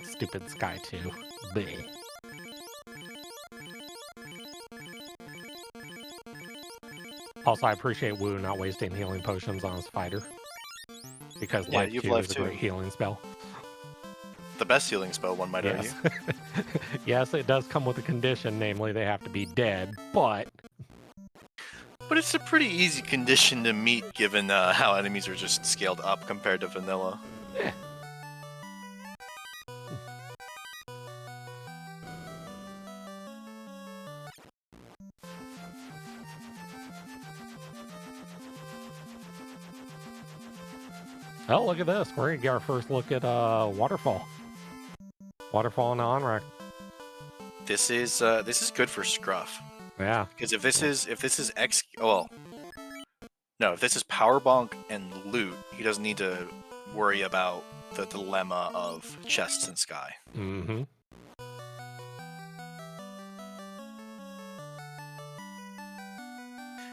[SPEAKER 2] Stupid Sky 2. Bleh. Also, I appreciate Wu not wasting healing potions on his fighter. Because Life 2 is a great healing spell.
[SPEAKER 1] The best healing spell, one might argue.
[SPEAKER 2] Yes, it does come with a condition, namely they have to be dead, but...
[SPEAKER 1] But it's a pretty easy condition to meet, given how enemies are just scaled up compared to vanilla.
[SPEAKER 2] Yeah. Oh, look at this. We're going to get our first look at Waterfall. Waterfall and on-rack.
[SPEAKER 1] This is good for Scruff.
[SPEAKER 2] Yeah.
[SPEAKER 1] Because if this is if this is power bonk and loot, he doesn't need to worry about the dilemma of chests and Sky.
[SPEAKER 2] Mm-hmm.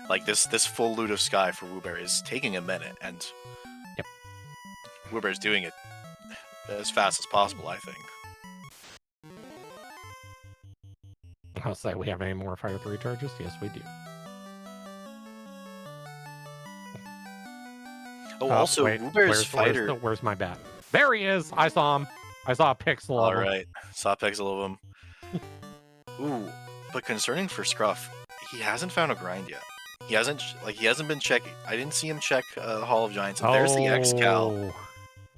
[SPEAKER 1] Like this full loot of Sky for Wewbear is taking a minute, and
[SPEAKER 2] yep,
[SPEAKER 1] Wewbear's doing it as fast as possible, I think.
[SPEAKER 2] I'll say we have any more Fire 3 charges? Yes, we do.
[SPEAKER 1] Oh, also,
[SPEAKER 2] wait,
[SPEAKER 1] Wewbear's fighter.
[SPEAKER 2] where's my bat? There he is! I saw him. I saw a pixel
[SPEAKER 1] All
[SPEAKER 2] of him.
[SPEAKER 1] right, saw pixel of him. Ooh, but concerning for Scruff, he hasn't found a grind yet. He hasn't been checking. I didn't see him check Hall of Giants. And there's the X-Cal,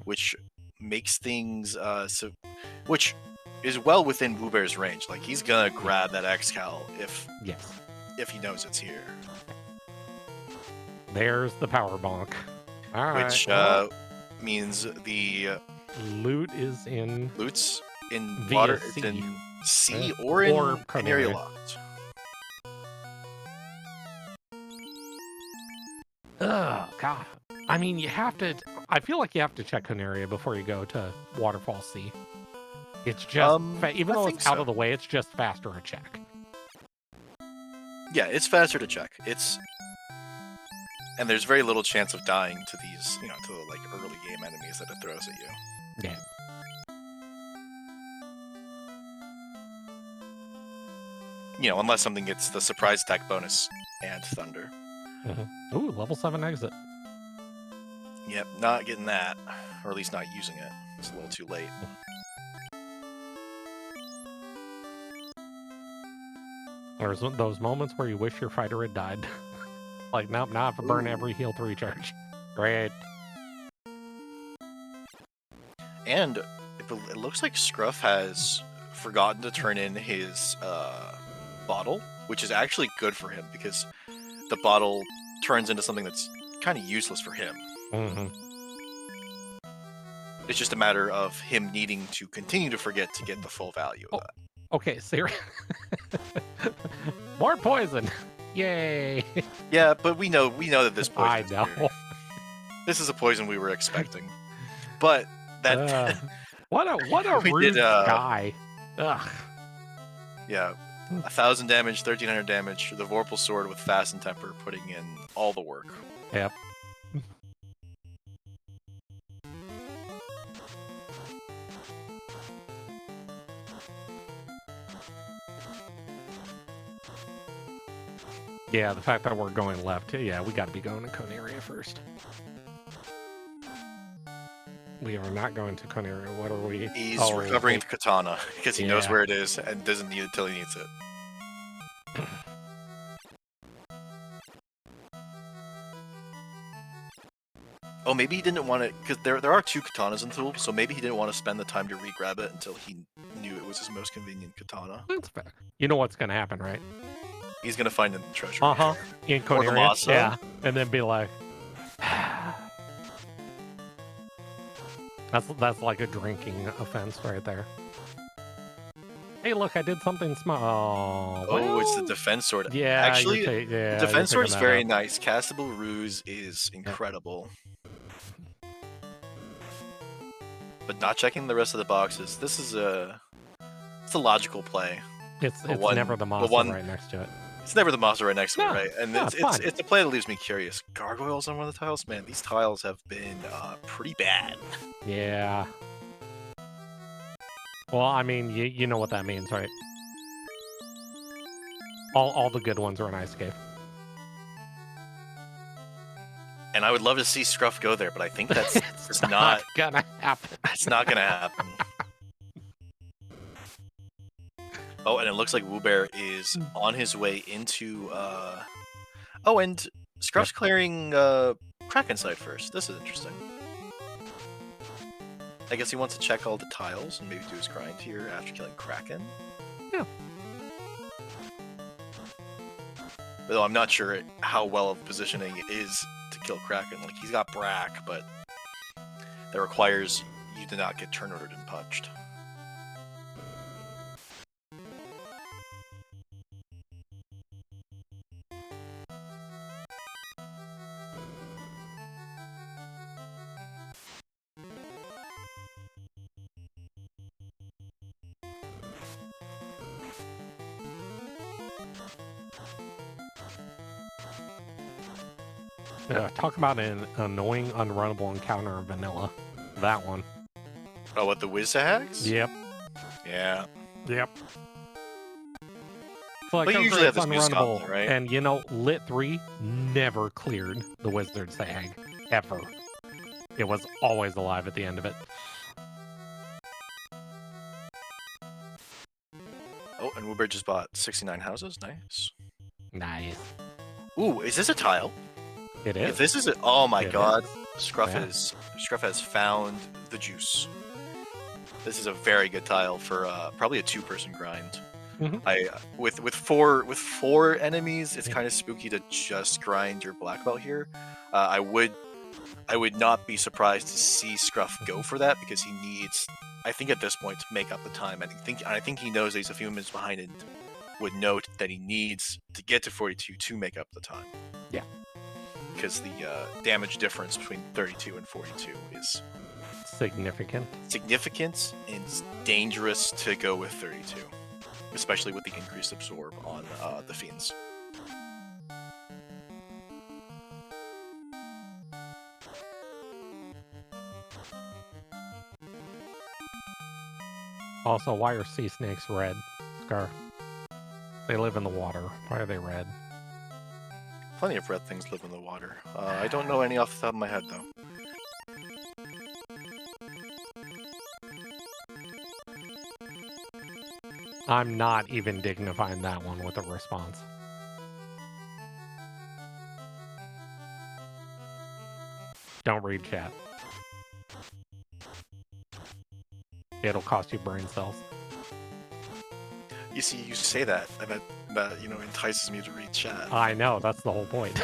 [SPEAKER 1] which makes things which is well within Wewbear's range. Like he's gonna grab that X-Cal if he knows it's here.
[SPEAKER 2] There's the power bonk. All right.
[SPEAKER 1] Which means the
[SPEAKER 2] loot is in
[SPEAKER 1] loot's in
[SPEAKER 2] via
[SPEAKER 1] water.
[SPEAKER 2] sea.
[SPEAKER 1] It's in sea or in Canary Locked.
[SPEAKER 2] Oh God! I mean, you have to. I feel like you have to check Canaria before you go to Waterfall Sea. It's just even though it's out of the way, it's just faster to check.
[SPEAKER 1] Yeah, it's faster to check. And there's very little chance of dying to these, to the like early game enemies that it throws at you.
[SPEAKER 2] Yeah.
[SPEAKER 1] Unless something gets the surprise attack bonus and thunder.
[SPEAKER 2] Mm-hmm. Ooh, level 7 exit.
[SPEAKER 1] Yep, not getting that, or at least not using it. It's a little too late.
[SPEAKER 2] There's those moments where you wish your fighter had died. Like, nope, now I have to burn every heal 3 charge. Great.
[SPEAKER 1] And it looks like Scruff has forgotten to turn in his bottle, which is actually good for him because the bottle turns into something that's kind of useless for him.
[SPEAKER 2] Mm-hmm.
[SPEAKER 1] It's just a matter of him needing to continue to forget to get the full value of that.
[SPEAKER 2] Okay, Siri. More poison. Yay.
[SPEAKER 1] Yeah, but we know that this poison.
[SPEAKER 2] I know.
[SPEAKER 1] This is a poison we were expecting, but that.
[SPEAKER 2] What a rude guy. Ugh.
[SPEAKER 1] Yeah, 1,000 damage, 1,300 damage. The Vorpal Sword with Fast and Temper, putting in all the work.
[SPEAKER 2] Yep. Yeah, the fact that we're going left, yeah, we got to be going to Conaria first. We are not going to Conaria. What are we?
[SPEAKER 1] He's recovering the katana because he knows where it is and doesn't need it until he needs it. Oh, maybe he didn't want to, because there are 2 katanas in the tool, so maybe he didn't want to spend the time to re-grab it until he knew it was his most convenient katana.
[SPEAKER 2] That's fair. You know what's going to happen, right?
[SPEAKER 1] He's going to find it in the treasure.
[SPEAKER 2] In Conaria. Yeah, and then be like... That's like a drinking offense right there. Hey, look, I did something small.
[SPEAKER 1] Oh, it's the defense sword.
[SPEAKER 2] Yeah,
[SPEAKER 1] actually, the defense sword is very nice. Castable Ruse is incredible. But not checking the rest of the boxes. This is it's a logical play.
[SPEAKER 2] It's never the monster right next to it.
[SPEAKER 1] It's never the monster right next to it, right? And it's a play that leaves me curious. Gargoyles on one of the tiles? Man, these tiles have been pretty bad.
[SPEAKER 2] Yeah. Well, I mean, you know what that means, right? All the good ones are an ice cave.
[SPEAKER 1] And I would love to see Scruff go there, but I think that's
[SPEAKER 2] it's not gonna happen.
[SPEAKER 1] It's not gonna happen. Oh, and it looks like Wewbear is on his way into... Oh, and Scruff's clearing Kraken side first. This is interesting. I guess he wants to check all the tiles and maybe do his grind here after killing Kraken.
[SPEAKER 2] Yeah.
[SPEAKER 1] Though I'm not sure how well of positioning it is to kill Kraken. Like, he's got Brack, but that requires you to not get turn ordered and punched.
[SPEAKER 2] Talk about an annoying, unrunnable encounter in vanilla. That one.
[SPEAKER 1] Oh, what, the Wizhags?
[SPEAKER 2] Yep.
[SPEAKER 1] Yeah.
[SPEAKER 2] Yep. So like,
[SPEAKER 1] But you
[SPEAKER 2] oh,
[SPEAKER 1] usually
[SPEAKER 2] great,
[SPEAKER 1] have
[SPEAKER 2] it's
[SPEAKER 1] this music
[SPEAKER 2] unrunnable.
[SPEAKER 1] on, though, right?
[SPEAKER 2] And you know, Lit 3 never cleared the Wizard's Egg. Ever. It was always alive at the end of it.
[SPEAKER 1] Oh, and Wewbear just bought 69 houses. Nice.
[SPEAKER 2] Nice.
[SPEAKER 1] Ooh, is this a tile?
[SPEAKER 2] It is.
[SPEAKER 1] If this is oh my
[SPEAKER 2] It
[SPEAKER 1] god,
[SPEAKER 2] is.
[SPEAKER 1] Scruff
[SPEAKER 2] Yeah.
[SPEAKER 1] Scruff has found the juice. This is a very good tile for probably a 2-person grind.
[SPEAKER 2] Mhm.
[SPEAKER 1] With four enemies, it's kind of spooky to just grind your black belt here. I would not be surprised to see Scruff go for that because he needs, I think at this point, to make up the time. And I think he knows that he's a few minutes behind and would note that he needs to get to 42 to make up the time.
[SPEAKER 2] Yeah.
[SPEAKER 1] Because the damage difference between 32 and 42 is
[SPEAKER 2] significant
[SPEAKER 1] and it's dangerous to go with 32, especially with the increased absorb on the fiends.
[SPEAKER 2] Also, why are sea snakes red, Scar? They live in the water. Why are they red?
[SPEAKER 1] Plenty of red things live in the water. I don't know any off the top of my head, though.
[SPEAKER 2] I'm not even dignifying that one with a response. Don't read chat. It'll cost you brain cells.
[SPEAKER 1] You see, you say that, and that entices me to read chat.
[SPEAKER 2] I know, that's the whole point.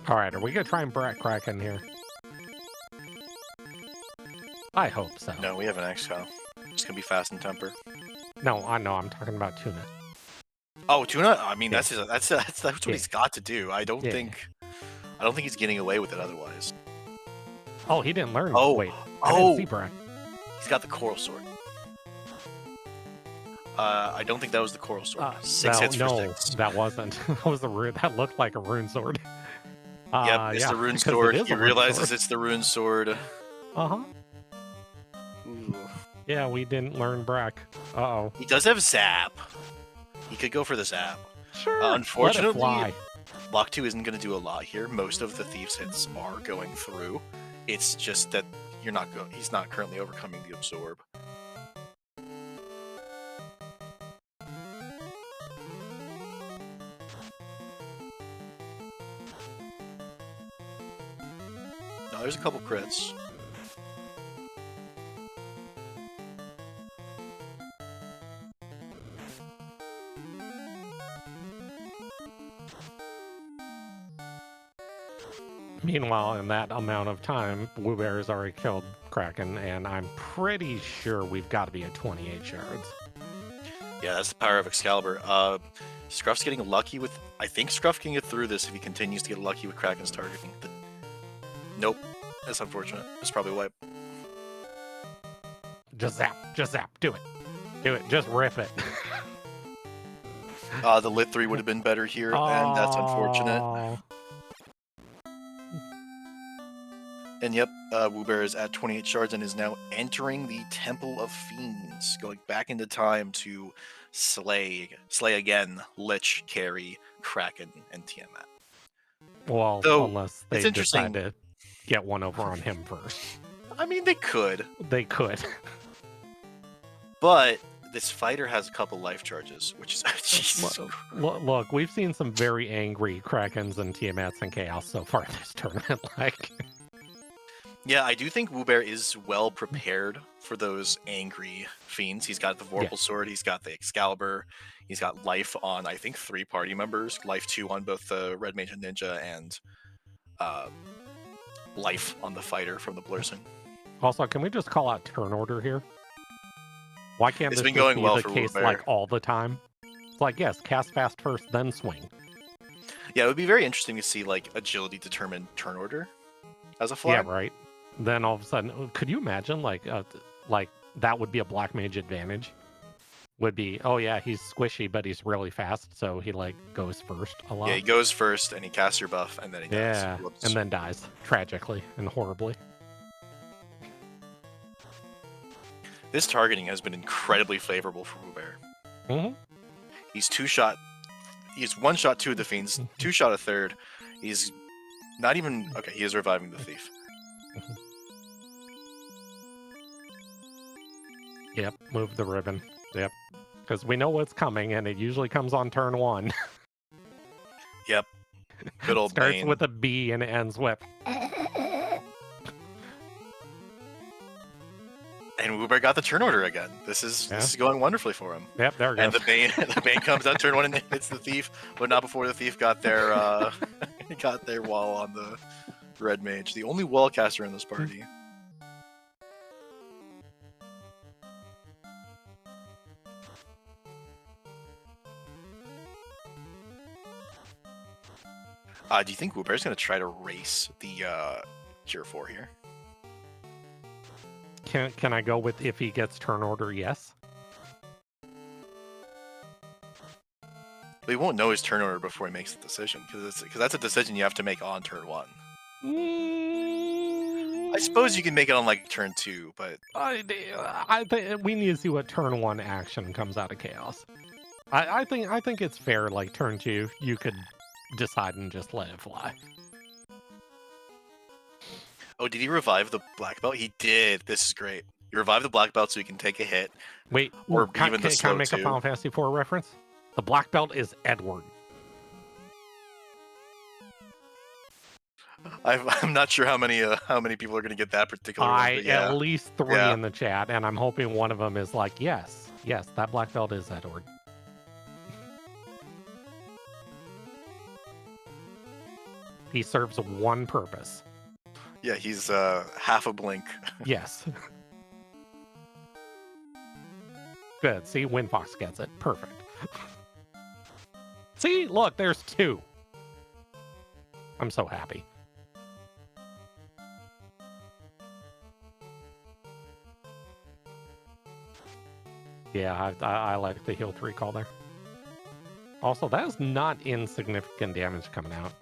[SPEAKER 2] Alright, are we gonna try and brat Kraken here? I hope so.
[SPEAKER 1] No, we have an X-Cow. It's gonna be fast in temper.
[SPEAKER 2] No, I know, I'm talking about Tuna.
[SPEAKER 1] Oh, Tuna? I mean,
[SPEAKER 2] Yeah.
[SPEAKER 1] that's what he's got to do. I don't
[SPEAKER 2] Yeah.
[SPEAKER 1] think he's getting away with it otherwise.
[SPEAKER 2] Oh, he didn't learn.
[SPEAKER 1] Oh,
[SPEAKER 2] Wait, I didn't see Brat.
[SPEAKER 1] He's got the coral sword. I don't think that was the coral sword. 6 hits for 6.
[SPEAKER 2] That wasn't. That was the rune. That looked like a rune sword.
[SPEAKER 1] Yep, it's the rune sword. He realizes it's the rune sword.
[SPEAKER 2] Uh-huh.
[SPEAKER 1] Ooh.
[SPEAKER 2] Yeah, we didn't learn Brack. Uh-oh.
[SPEAKER 1] He does have Zap. He could go for the Zap.
[SPEAKER 2] Sure.
[SPEAKER 1] Unfortunately, Block 2 isn't going to do a lot here. Most of the Thief's hits are going through. It's just that he's not currently overcoming the Absorb. No, there's a couple crits.
[SPEAKER 2] Meanwhile, in that amount of time, Wewbear has already killed Kraken, and I'm pretty sure we've got to be at 28 shards.
[SPEAKER 1] Yeah, that's the power of Excalibur. Scruff's getting lucky with... I think Scruff can get through this if he continues to get lucky with Kraken's targeting. Nope. That's unfortunate. It's probably a wipe.
[SPEAKER 2] Just zap. Just zap. Do it. Do it. Just riff it.
[SPEAKER 1] The Lit 3 would have been better here, and that's unfortunate. And yep, Wewbear is at 28 shards and is now entering the Temple of Fiends, going back into time to slay again, Lich, Carry, Kraken, and Tiamat.
[SPEAKER 2] Well,
[SPEAKER 1] so,
[SPEAKER 2] unless they decide to get one over on him first.
[SPEAKER 1] I mean, they could.
[SPEAKER 2] They could.
[SPEAKER 1] But this fighter has a couple life charges, which is... Jesus.
[SPEAKER 2] Look, we've seen some very angry Krakens and Tiamats and Chaos so far in this tournament.
[SPEAKER 1] Yeah, I do think Wewbear is well prepared for those angry fiends. He's got the Vorpal Sword, he's got the Excalibur, he's got life on, I think, 3 party members. Life 2 on both the Red Mage and Ninja and life on the fighter from the Blursing.
[SPEAKER 2] Also, can we just call out turn order here? Why can't
[SPEAKER 1] It's
[SPEAKER 2] this
[SPEAKER 1] been
[SPEAKER 2] just
[SPEAKER 1] going
[SPEAKER 2] be
[SPEAKER 1] well
[SPEAKER 2] the
[SPEAKER 1] for
[SPEAKER 2] case
[SPEAKER 1] Wewbear.
[SPEAKER 2] like all the time? It's like, yes, cast fast first, then swing.
[SPEAKER 1] Yeah, it would be very interesting to see like agility determine turn order as a flag.
[SPEAKER 2] Yeah, right. Then all of a sudden, could you imagine like that would be a black mage advantage? Would be, oh yeah, he's squishy, but he's really fast, so he like goes first a lot.
[SPEAKER 1] Yeah, he goes first and he casts your buff and then he dies.
[SPEAKER 2] Yeah,
[SPEAKER 1] Whoops.
[SPEAKER 2] and then dies tragically and horribly.
[SPEAKER 1] This targeting has been incredibly favorable for Wewbear.
[SPEAKER 2] Mm-hmm.
[SPEAKER 1] He's two-shot. He's one-shot two of the fiends, two-shot a third. He's not even okay. He is reviving the thief.
[SPEAKER 2] Yep, move the ribbon. Yep, because we know what's coming, and it usually comes on turn 1.
[SPEAKER 1] Yep. Good old
[SPEAKER 2] Starts
[SPEAKER 1] Bane.
[SPEAKER 2] with a B and it ends with.
[SPEAKER 1] And Wewbear got the turn order again. This is going wonderfully for him.
[SPEAKER 2] Yep, there we go.
[SPEAKER 1] And the Bane comes out turn 1 and hits the thief, but not before the thief got their got their wall on the red mage. The only wall caster in this party. Do you think Wewbear's going to try to race the Cure 4 here?
[SPEAKER 2] Can I go with if he gets turn order? Yes.
[SPEAKER 1] But he won't know his turn order before he makes the decision, because that's a decision you have to make on turn 1. I suppose you can make it on like turn 2, but
[SPEAKER 2] I think we need to see what turn 1 action comes out of chaos. I think it's fair. Like turn 2, you could decide and just let it fly.
[SPEAKER 1] Oh, did he revive the black belt? He did. This is great. He revived the black belt so he can take a hit.
[SPEAKER 2] Wait,
[SPEAKER 1] or
[SPEAKER 2] can
[SPEAKER 1] even the
[SPEAKER 2] I
[SPEAKER 1] slow
[SPEAKER 2] make a
[SPEAKER 1] 2.
[SPEAKER 2] Final Fantasy IV reference? The black belt is Edward.
[SPEAKER 1] I'm not sure how many people are going to get that particular one, but yeah.
[SPEAKER 2] At least 3 in the chat, and I'm hoping one of them is like, yes, that black belt is Edward. He serves one purpose.
[SPEAKER 1] Yeah, he's half a blink.
[SPEAKER 2] Yes. Good. See, Windfox gets it. Perfect. See, look, there's 2. I'm so happy. Yeah, I like the heal 3 call there. Also, that is not insignificant damage coming out.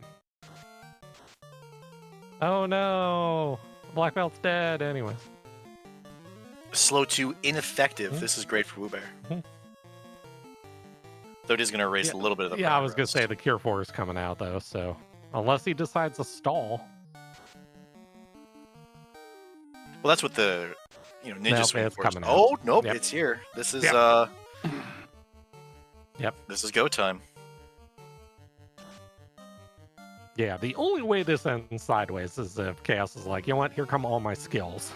[SPEAKER 2] Oh no! Black belt's dead anyways.
[SPEAKER 1] Slow 2 ineffective. This is great for Wewbear. Though it is going to erase a little bit of the
[SPEAKER 2] I was going to say the Cure 4 is coming out though, so unless he decides to stall.
[SPEAKER 1] Well, that's what the ninja swing
[SPEAKER 2] it's
[SPEAKER 1] force.
[SPEAKER 2] coming out.
[SPEAKER 1] Oh, nope, it's here. This is This is go time.
[SPEAKER 2] Yeah, the only way this ends sideways is if Chaos is like, you know what, here come all my skills.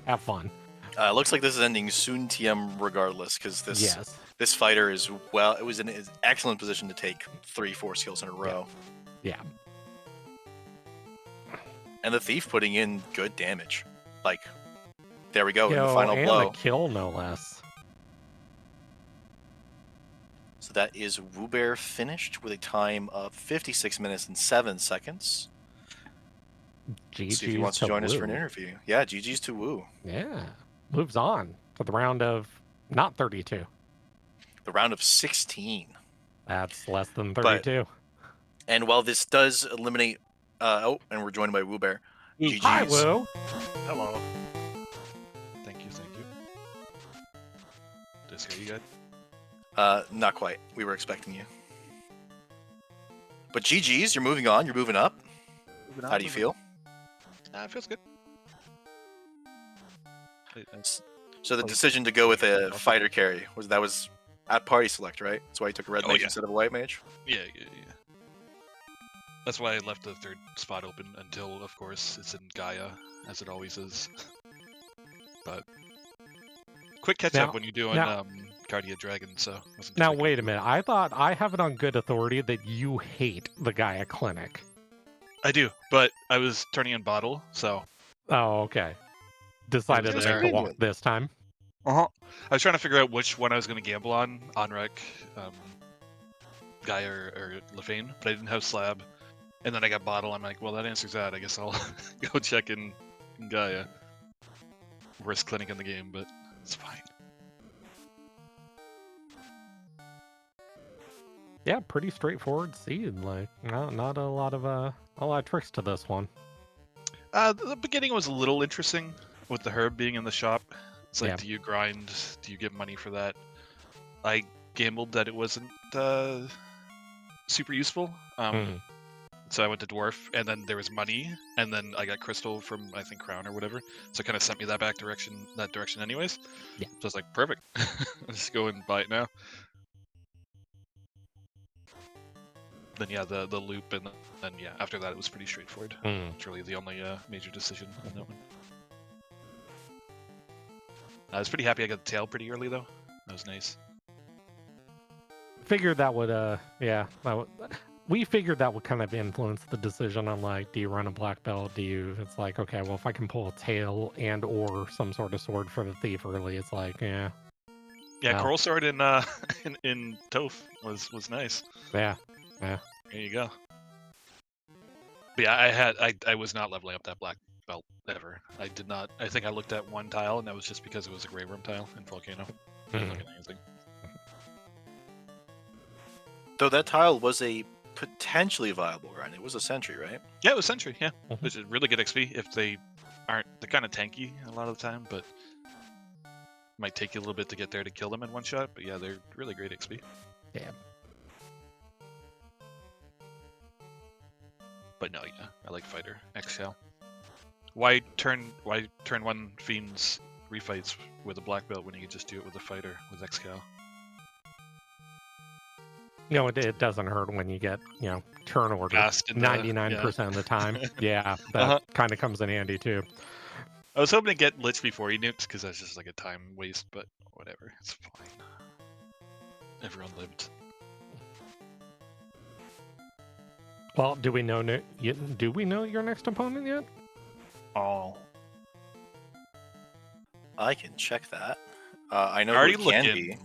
[SPEAKER 2] Have fun.
[SPEAKER 1] Looks like this is ending soon TM regardless, because this fighter is it was in an excellent position to take 3-4 skills in a row.
[SPEAKER 2] Yeah.
[SPEAKER 1] And the thief putting in good damage. Like, there we go, in the
[SPEAKER 2] and
[SPEAKER 1] final blow.
[SPEAKER 2] A kill, no less.
[SPEAKER 1] So that is Wewbear finished with a time of 56 minutes and 7 seconds.
[SPEAKER 2] GG's
[SPEAKER 1] See if he wants to join us for an interview. Yeah, GG's to Woo.
[SPEAKER 2] Yeah. Moves on to the round of not 32.
[SPEAKER 1] The round of 16.
[SPEAKER 2] That's less than 32.
[SPEAKER 1] And while this does eliminate... and we're joined by Wewbear. GG's.
[SPEAKER 2] Hi, Woo.
[SPEAKER 3] Hello. Thank you. Did I scare you guys?
[SPEAKER 1] Not quite. We were expecting you. But GG's, you're moving on. You're moving up. How do you feel?
[SPEAKER 3] It feels good.
[SPEAKER 1] So the decision to go with a fighter carry was at party select, right? That's why you took a red mage instead of a white mage?
[SPEAKER 3] Yeah. That's why I left the third spot open until, of course, it's in Gaia, as it always is. But quick catch up when you're doing Guardian Dragon, so...
[SPEAKER 2] Now, wait a minute. I thought I have it on good authority that you hate the Gaia Clinic.
[SPEAKER 3] I do, but I was turning in bottle, so.
[SPEAKER 2] Oh, okay. Decided to
[SPEAKER 3] It was
[SPEAKER 2] make the walk this time.
[SPEAKER 3] I was trying to figure out which one I was going to gamble on Rec, Gaia or Lefane, but I didn't have Slab. And then I got bottle. I'm like, well, that answers that. I guess I'll go check in Gaia. Worst clinic in the game, but it's fine.
[SPEAKER 2] Yeah, pretty straightforward seed. Like, not a lot of tricks to this one.
[SPEAKER 3] The beginning was a little interesting with the herb being in the shop. It's like,
[SPEAKER 2] Yeah.
[SPEAKER 3] do you grind? Do you give money for that? I gambled that it wasn't super useful. So I went to Dwarf, and then there was money, and then I got Crystal from, I think, Crown or whatever. So it kind of sent me that direction anyways.
[SPEAKER 2] Yeah.
[SPEAKER 3] So I was like, perfect. I'll just go and buy it now. Then yeah, the loop, and then yeah, after that it was pretty straightforward. It's really the only major decision on that one. I was pretty happy I got the tail pretty early though. That was nice.
[SPEAKER 2] Figured that would we figured that would kind of influence the decision on like, do you run a black belt? It's like, okay, well, if I can pull a tail and or some sort of sword for the thief early, it's like, yeah.
[SPEAKER 3] Yeah, Coral Sword in in Toph was nice.
[SPEAKER 2] Yeah.
[SPEAKER 3] There you go. But yeah, I was not leveling up that black belt ever. I did not. I think I looked at one tile, and that was just because it was a Grey Worm tile in Volcano. Didn't look at anything.
[SPEAKER 1] Though that tile was a potentially viable run. It was a sentry, right?
[SPEAKER 3] Yeah, it was Sentry, yeah. Which is really good XP if they're kind of tanky a lot of the time, but might take you a little bit to get there to kill them in one shot, but yeah, they're really great XP.
[SPEAKER 2] Yeah.
[SPEAKER 3] But no, yeah, I like Fighter. Exhale. Why turn 1 Fiends refights with a black belt when you can just do it with a Fighter with Exhale?
[SPEAKER 2] No, it doesn't hurt when you get, turn order 99% of the time. Yeah, that kind of comes in handy too.
[SPEAKER 3] I was hoping to get Lich before he nuked, because that's just like a time waste, but whatever, it's fine. Everyone lived.
[SPEAKER 2] Well, do we know your next opponent yet?
[SPEAKER 3] Oh.
[SPEAKER 1] I can check that. I know
[SPEAKER 3] Already
[SPEAKER 1] who it can
[SPEAKER 3] looking.
[SPEAKER 1] be.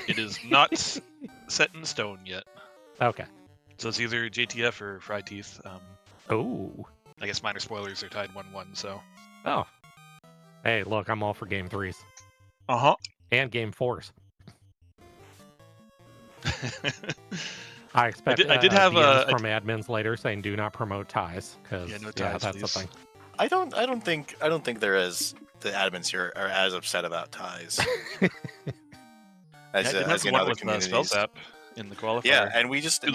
[SPEAKER 3] It is not set in stone yet.
[SPEAKER 2] Okay.
[SPEAKER 3] So it's either JTF or Fried Teeth.
[SPEAKER 2] Oh.
[SPEAKER 3] I guess minor spoilers are tied 1-1, so.
[SPEAKER 2] Oh. Hey, look, I'm all for game 3s. And game 4s. I expect
[SPEAKER 3] I did have
[SPEAKER 2] DMs from admins later saying do not promote ties, because
[SPEAKER 3] no ties,
[SPEAKER 2] that's
[SPEAKER 3] please.
[SPEAKER 2] the thing.
[SPEAKER 1] I don't think the admins here are as upset about ties as in other communities.
[SPEAKER 3] In the qualifier.
[SPEAKER 1] Yeah, and we just let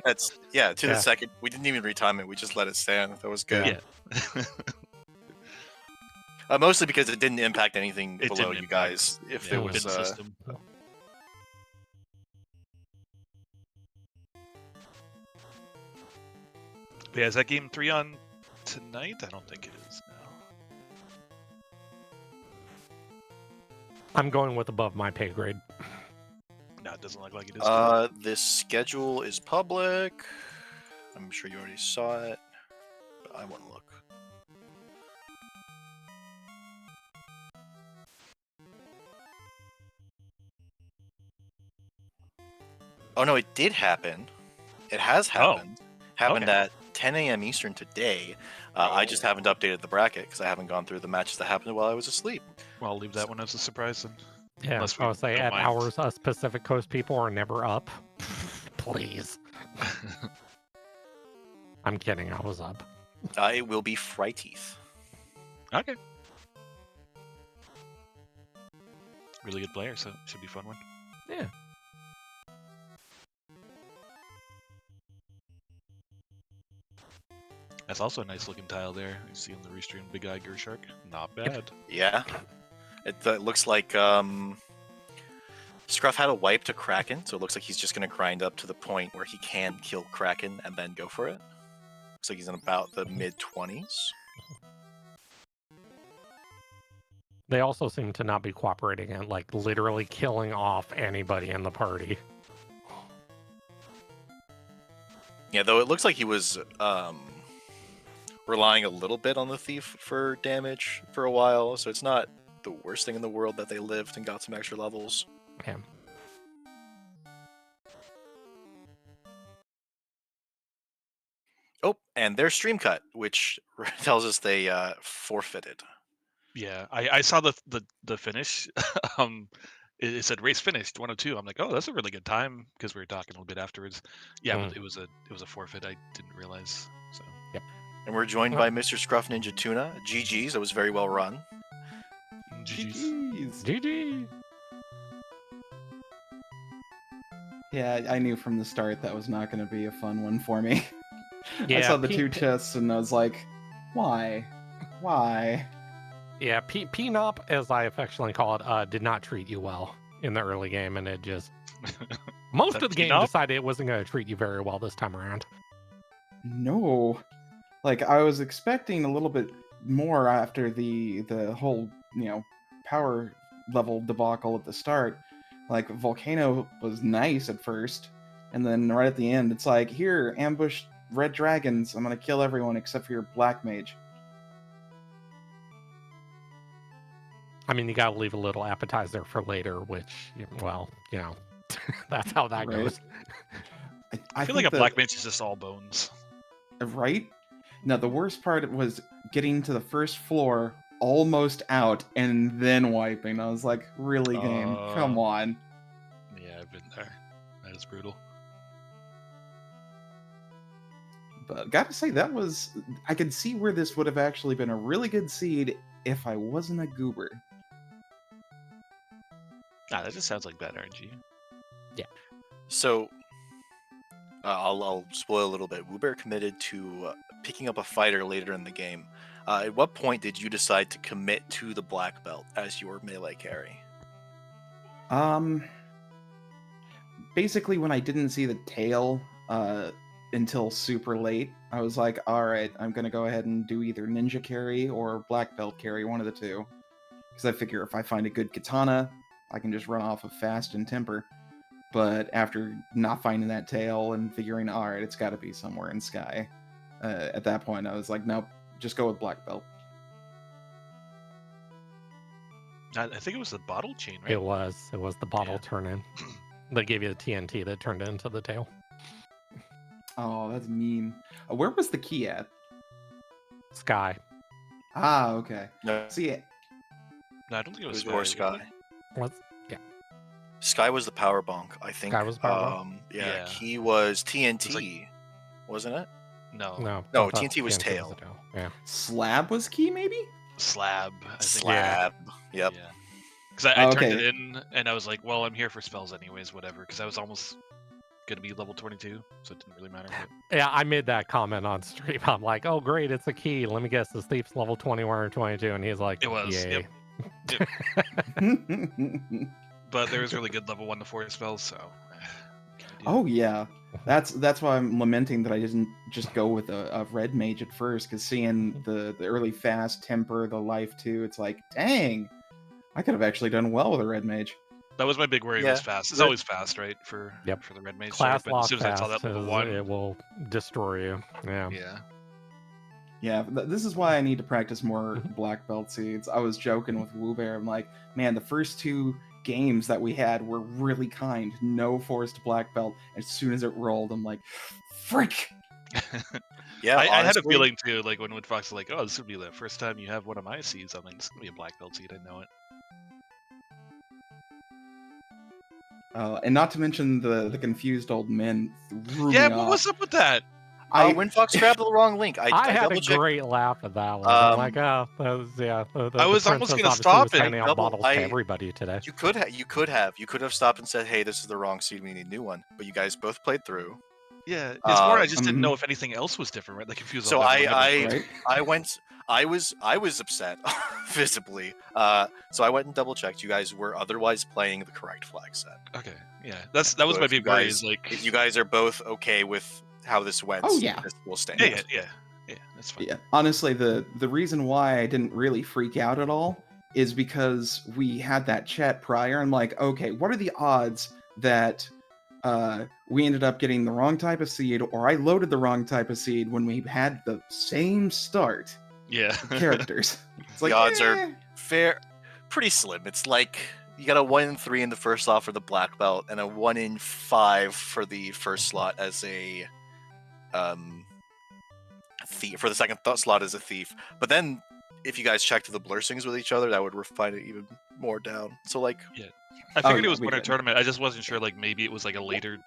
[SPEAKER 1] that. Yeah, to the
[SPEAKER 2] Yeah.
[SPEAKER 1] second. We didn't even retime it. We just let it stand. That was good.
[SPEAKER 3] Yeah.
[SPEAKER 1] Mostly because it didn't impact anything
[SPEAKER 3] It
[SPEAKER 1] below
[SPEAKER 3] didn't
[SPEAKER 1] you guys. If
[SPEAKER 3] Yeah,
[SPEAKER 1] there
[SPEAKER 3] within
[SPEAKER 1] was
[SPEAKER 3] system. Yeah, is that game 3 on tonight? I don't think it is now.
[SPEAKER 2] I'm going with above my pay grade.
[SPEAKER 3] No, it doesn't look like it is.
[SPEAKER 1] This schedule is public. I'm sure you already saw it, but I want to look. Oh no, it did happen. It has happened. Happened at 10 a.m. Eastern today. I just haven't updated the bracket because I haven't gone through the matches that happened while I was asleep.
[SPEAKER 3] Well, I'll leave that one as a surprise then.
[SPEAKER 2] Yeah, I would say at hours us Pacific Coast people are never up. Please. I'm kidding, I was up.
[SPEAKER 1] It will be Fry Teeth.
[SPEAKER 3] Okay. Really good player, so it should be a fun one.
[SPEAKER 2] Yeah.
[SPEAKER 3] That's also a nice looking tile there. You see on the restream, Big Eye Gershark. Not bad.
[SPEAKER 1] Yeah. It looks like Scruff had a wipe to Kraken, so it looks like he's just going to grind up to the point where he can kill Kraken and then go for it. Looks like he's in about the mid-20s.
[SPEAKER 2] They also seem to not be cooperating and like literally killing off anybody in the party.
[SPEAKER 1] Yeah, though it looks like he was relying a little bit on the thief for damage for a while, so it's not the worst thing in the world that they lived and got some extra levels.
[SPEAKER 2] Yeah.
[SPEAKER 1] Oh, and their stream cut, which tells us they forfeited.
[SPEAKER 3] Yeah, I saw the finish. It said race finished 102. I'm like, oh, that's a really good time because we were talking a little bit afterwards. Yeah, but it was a forfeit. I didn't realize. So
[SPEAKER 1] And we're joined by MrScruffNinjaTuna. GG's, that was very well run.
[SPEAKER 3] GG's.
[SPEAKER 2] GG.
[SPEAKER 4] Yeah, I knew from the start that was not going to be a fun one for me.
[SPEAKER 2] Yeah,
[SPEAKER 4] I saw the two chests and I was like, why? Why?
[SPEAKER 2] Yeah, P-Nop, as I affectionately call it, did not treat you well in the early game, and it just... Most of the game
[SPEAKER 3] P-Nop?
[SPEAKER 2] decided it wasn't going to treat you very well this time around.
[SPEAKER 4] No. Like, I was expecting a little bit more after the whole, power level debacle at the start. Like, Volcano was nice at first, and then right at the end, it's like, here, ambush red dragons, I'm gonna kill everyone except for your black mage.
[SPEAKER 2] I mean, you got to leave a little appetizer for later, which, well, that's how that
[SPEAKER 4] Right.
[SPEAKER 2] goes.
[SPEAKER 3] I feel like a black mage is just all bones.
[SPEAKER 4] Right? Now, the worst part was getting to the first floor, almost out, and then wiping. I was like, really, game? Come on.
[SPEAKER 3] Yeah, I've been there. That is brutal.
[SPEAKER 4] But gotta say, I could see where this would have actually been a really good seed if I wasn't a goober.
[SPEAKER 3] That just sounds like bad RNG.
[SPEAKER 1] So, I'll spoil a little bit. Wewbear committed to picking up a fighter later in the game. At what point did you decide to commit to the black belt as your melee carry?
[SPEAKER 4] Basically, when I didn't see the tail until super late, I was like, alright, I'm gonna go ahead and do either ninja carry or black belt carry, one of the two. Because I figure if I find a good katana, I can just run off of fast and temper. But after not finding that tail and figuring, alright, it's gotta be somewhere in Sky, at that point I was like, nope, just go with black belt.
[SPEAKER 3] I think it was the bottle chain, right?
[SPEAKER 2] It was the bottle turn-in. They gave you the TNT that turned into the tail.
[SPEAKER 4] Oh, that's mean. Where was the key at?
[SPEAKER 2] Sky.
[SPEAKER 4] Ah, okay.
[SPEAKER 1] No,
[SPEAKER 4] See,
[SPEAKER 3] No, I don't think it
[SPEAKER 1] it
[SPEAKER 3] was
[SPEAKER 1] was more
[SPEAKER 3] Sky.
[SPEAKER 1] Sky.
[SPEAKER 2] Was yeah.
[SPEAKER 1] Sky was the power bonk, I think.
[SPEAKER 2] Sky was the power bonk?
[SPEAKER 1] Yeah,
[SPEAKER 3] Yeah.
[SPEAKER 1] key was TNT, wasn't it?
[SPEAKER 3] No.
[SPEAKER 2] No.
[SPEAKER 1] No,
[SPEAKER 2] I thought
[SPEAKER 1] TNT was
[SPEAKER 2] the
[SPEAKER 1] tail.
[SPEAKER 2] tail. Yeah.
[SPEAKER 4] slab was key, maybe?
[SPEAKER 3] Slab. I think.
[SPEAKER 1] Slab. Yep.
[SPEAKER 3] Yeah. Because I turned
[SPEAKER 4] Okay.
[SPEAKER 3] it in and I was like, well, I'm here for spells anyways, whatever. Because I was almost gonna be level 22, so it didn't really matter.
[SPEAKER 2] Yeah, I made that comment on stream. I'm like, oh great, it's a key. Let me guess, this thief's level 21 or 22, and he's like,
[SPEAKER 3] It was.
[SPEAKER 2] yay.
[SPEAKER 3] Yep. But there was really good level 1 to 4 spells, so.
[SPEAKER 4] Oh yeah, that's why I'm lamenting that I didn't just go with a red mage at first, because seeing the early fast temper, the life too, it's like, dang, I could have actually done well with a red mage.
[SPEAKER 3] That was my big worry.
[SPEAKER 1] Yeah.
[SPEAKER 3] Was fast. It's always fast, right? For
[SPEAKER 2] Yep.
[SPEAKER 3] the red mage.
[SPEAKER 2] Class
[SPEAKER 3] But as
[SPEAKER 2] lock
[SPEAKER 3] soon as I saw
[SPEAKER 2] fast,
[SPEAKER 3] that level 1,
[SPEAKER 2] it will destroy you. Yeah.
[SPEAKER 3] yeah.
[SPEAKER 4] Yeah, this is why I need to practice more black belt seeds. I was joking with Wewbear. I'm like, man, the first 2 games that we had were really kind. No forced black belt. As soon as it rolled, I'm like, frick!
[SPEAKER 1] Yeah,
[SPEAKER 3] I had a
[SPEAKER 1] honestly,
[SPEAKER 3] feeling too, like when Fox was like, "Oh, this would be the first time you have one of my seeds." I'm like, "This is gonna be a black belt seed." I know it.
[SPEAKER 4] And not to mention the confused old men threw
[SPEAKER 3] Yeah,
[SPEAKER 4] me
[SPEAKER 3] what
[SPEAKER 4] off.
[SPEAKER 3] was up with that?
[SPEAKER 1] when Fox grabbed the wrong link,
[SPEAKER 2] I had a
[SPEAKER 1] double-checked.
[SPEAKER 2] great laugh at that one. I'm
[SPEAKER 1] Um,
[SPEAKER 2] like, oh, that was, yeah.
[SPEAKER 3] I was
[SPEAKER 2] the
[SPEAKER 3] almost
[SPEAKER 2] princess
[SPEAKER 3] gonna
[SPEAKER 2] obviously
[SPEAKER 3] stop
[SPEAKER 2] was
[SPEAKER 3] it.
[SPEAKER 2] handing out bottles to everybody today.
[SPEAKER 1] You could have stopped and said, "Hey, this is the wrong seed. We need a new one." But you guys both played through.
[SPEAKER 3] Yeah, it's more. I just didn't
[SPEAKER 4] mhm.
[SPEAKER 3] know if anything else was different, right? Like confused.
[SPEAKER 1] So
[SPEAKER 4] Right?
[SPEAKER 1] I was upset visibly. So I went and double checked. You guys were otherwise playing the correct flag set.
[SPEAKER 3] Okay, yeah, that was
[SPEAKER 1] So
[SPEAKER 3] my
[SPEAKER 1] if you
[SPEAKER 3] big worry.
[SPEAKER 1] guys-
[SPEAKER 3] Is like,
[SPEAKER 1] If you guys are both okay with how this went,
[SPEAKER 4] Oh, yeah.
[SPEAKER 1] this will stand.
[SPEAKER 3] yeah, that's fine.
[SPEAKER 4] Yeah, honestly, the reason why I didn't really freak out at all is because we had that chat prior. I'm like, okay, what are the odds that we ended up getting the wrong type of seed, or I loaded the wrong type of seed when we had the same start
[SPEAKER 3] Yeah.
[SPEAKER 4] characters. It's like,
[SPEAKER 1] The odds are
[SPEAKER 4] eh.
[SPEAKER 1] pretty slim. It's like you got a 1 in 3 in the first slot for the black belt, and a 1 in 5 for the first slot as a thief. For the second slot as a thief. But then, if you guys checked the blessings with each other, that would refine it even more down. So like,
[SPEAKER 3] I figured
[SPEAKER 4] yeah,
[SPEAKER 3] it was
[SPEAKER 4] we
[SPEAKER 3] winter
[SPEAKER 4] did.
[SPEAKER 3] tournament. I just wasn't sure. Like maybe it was like a later,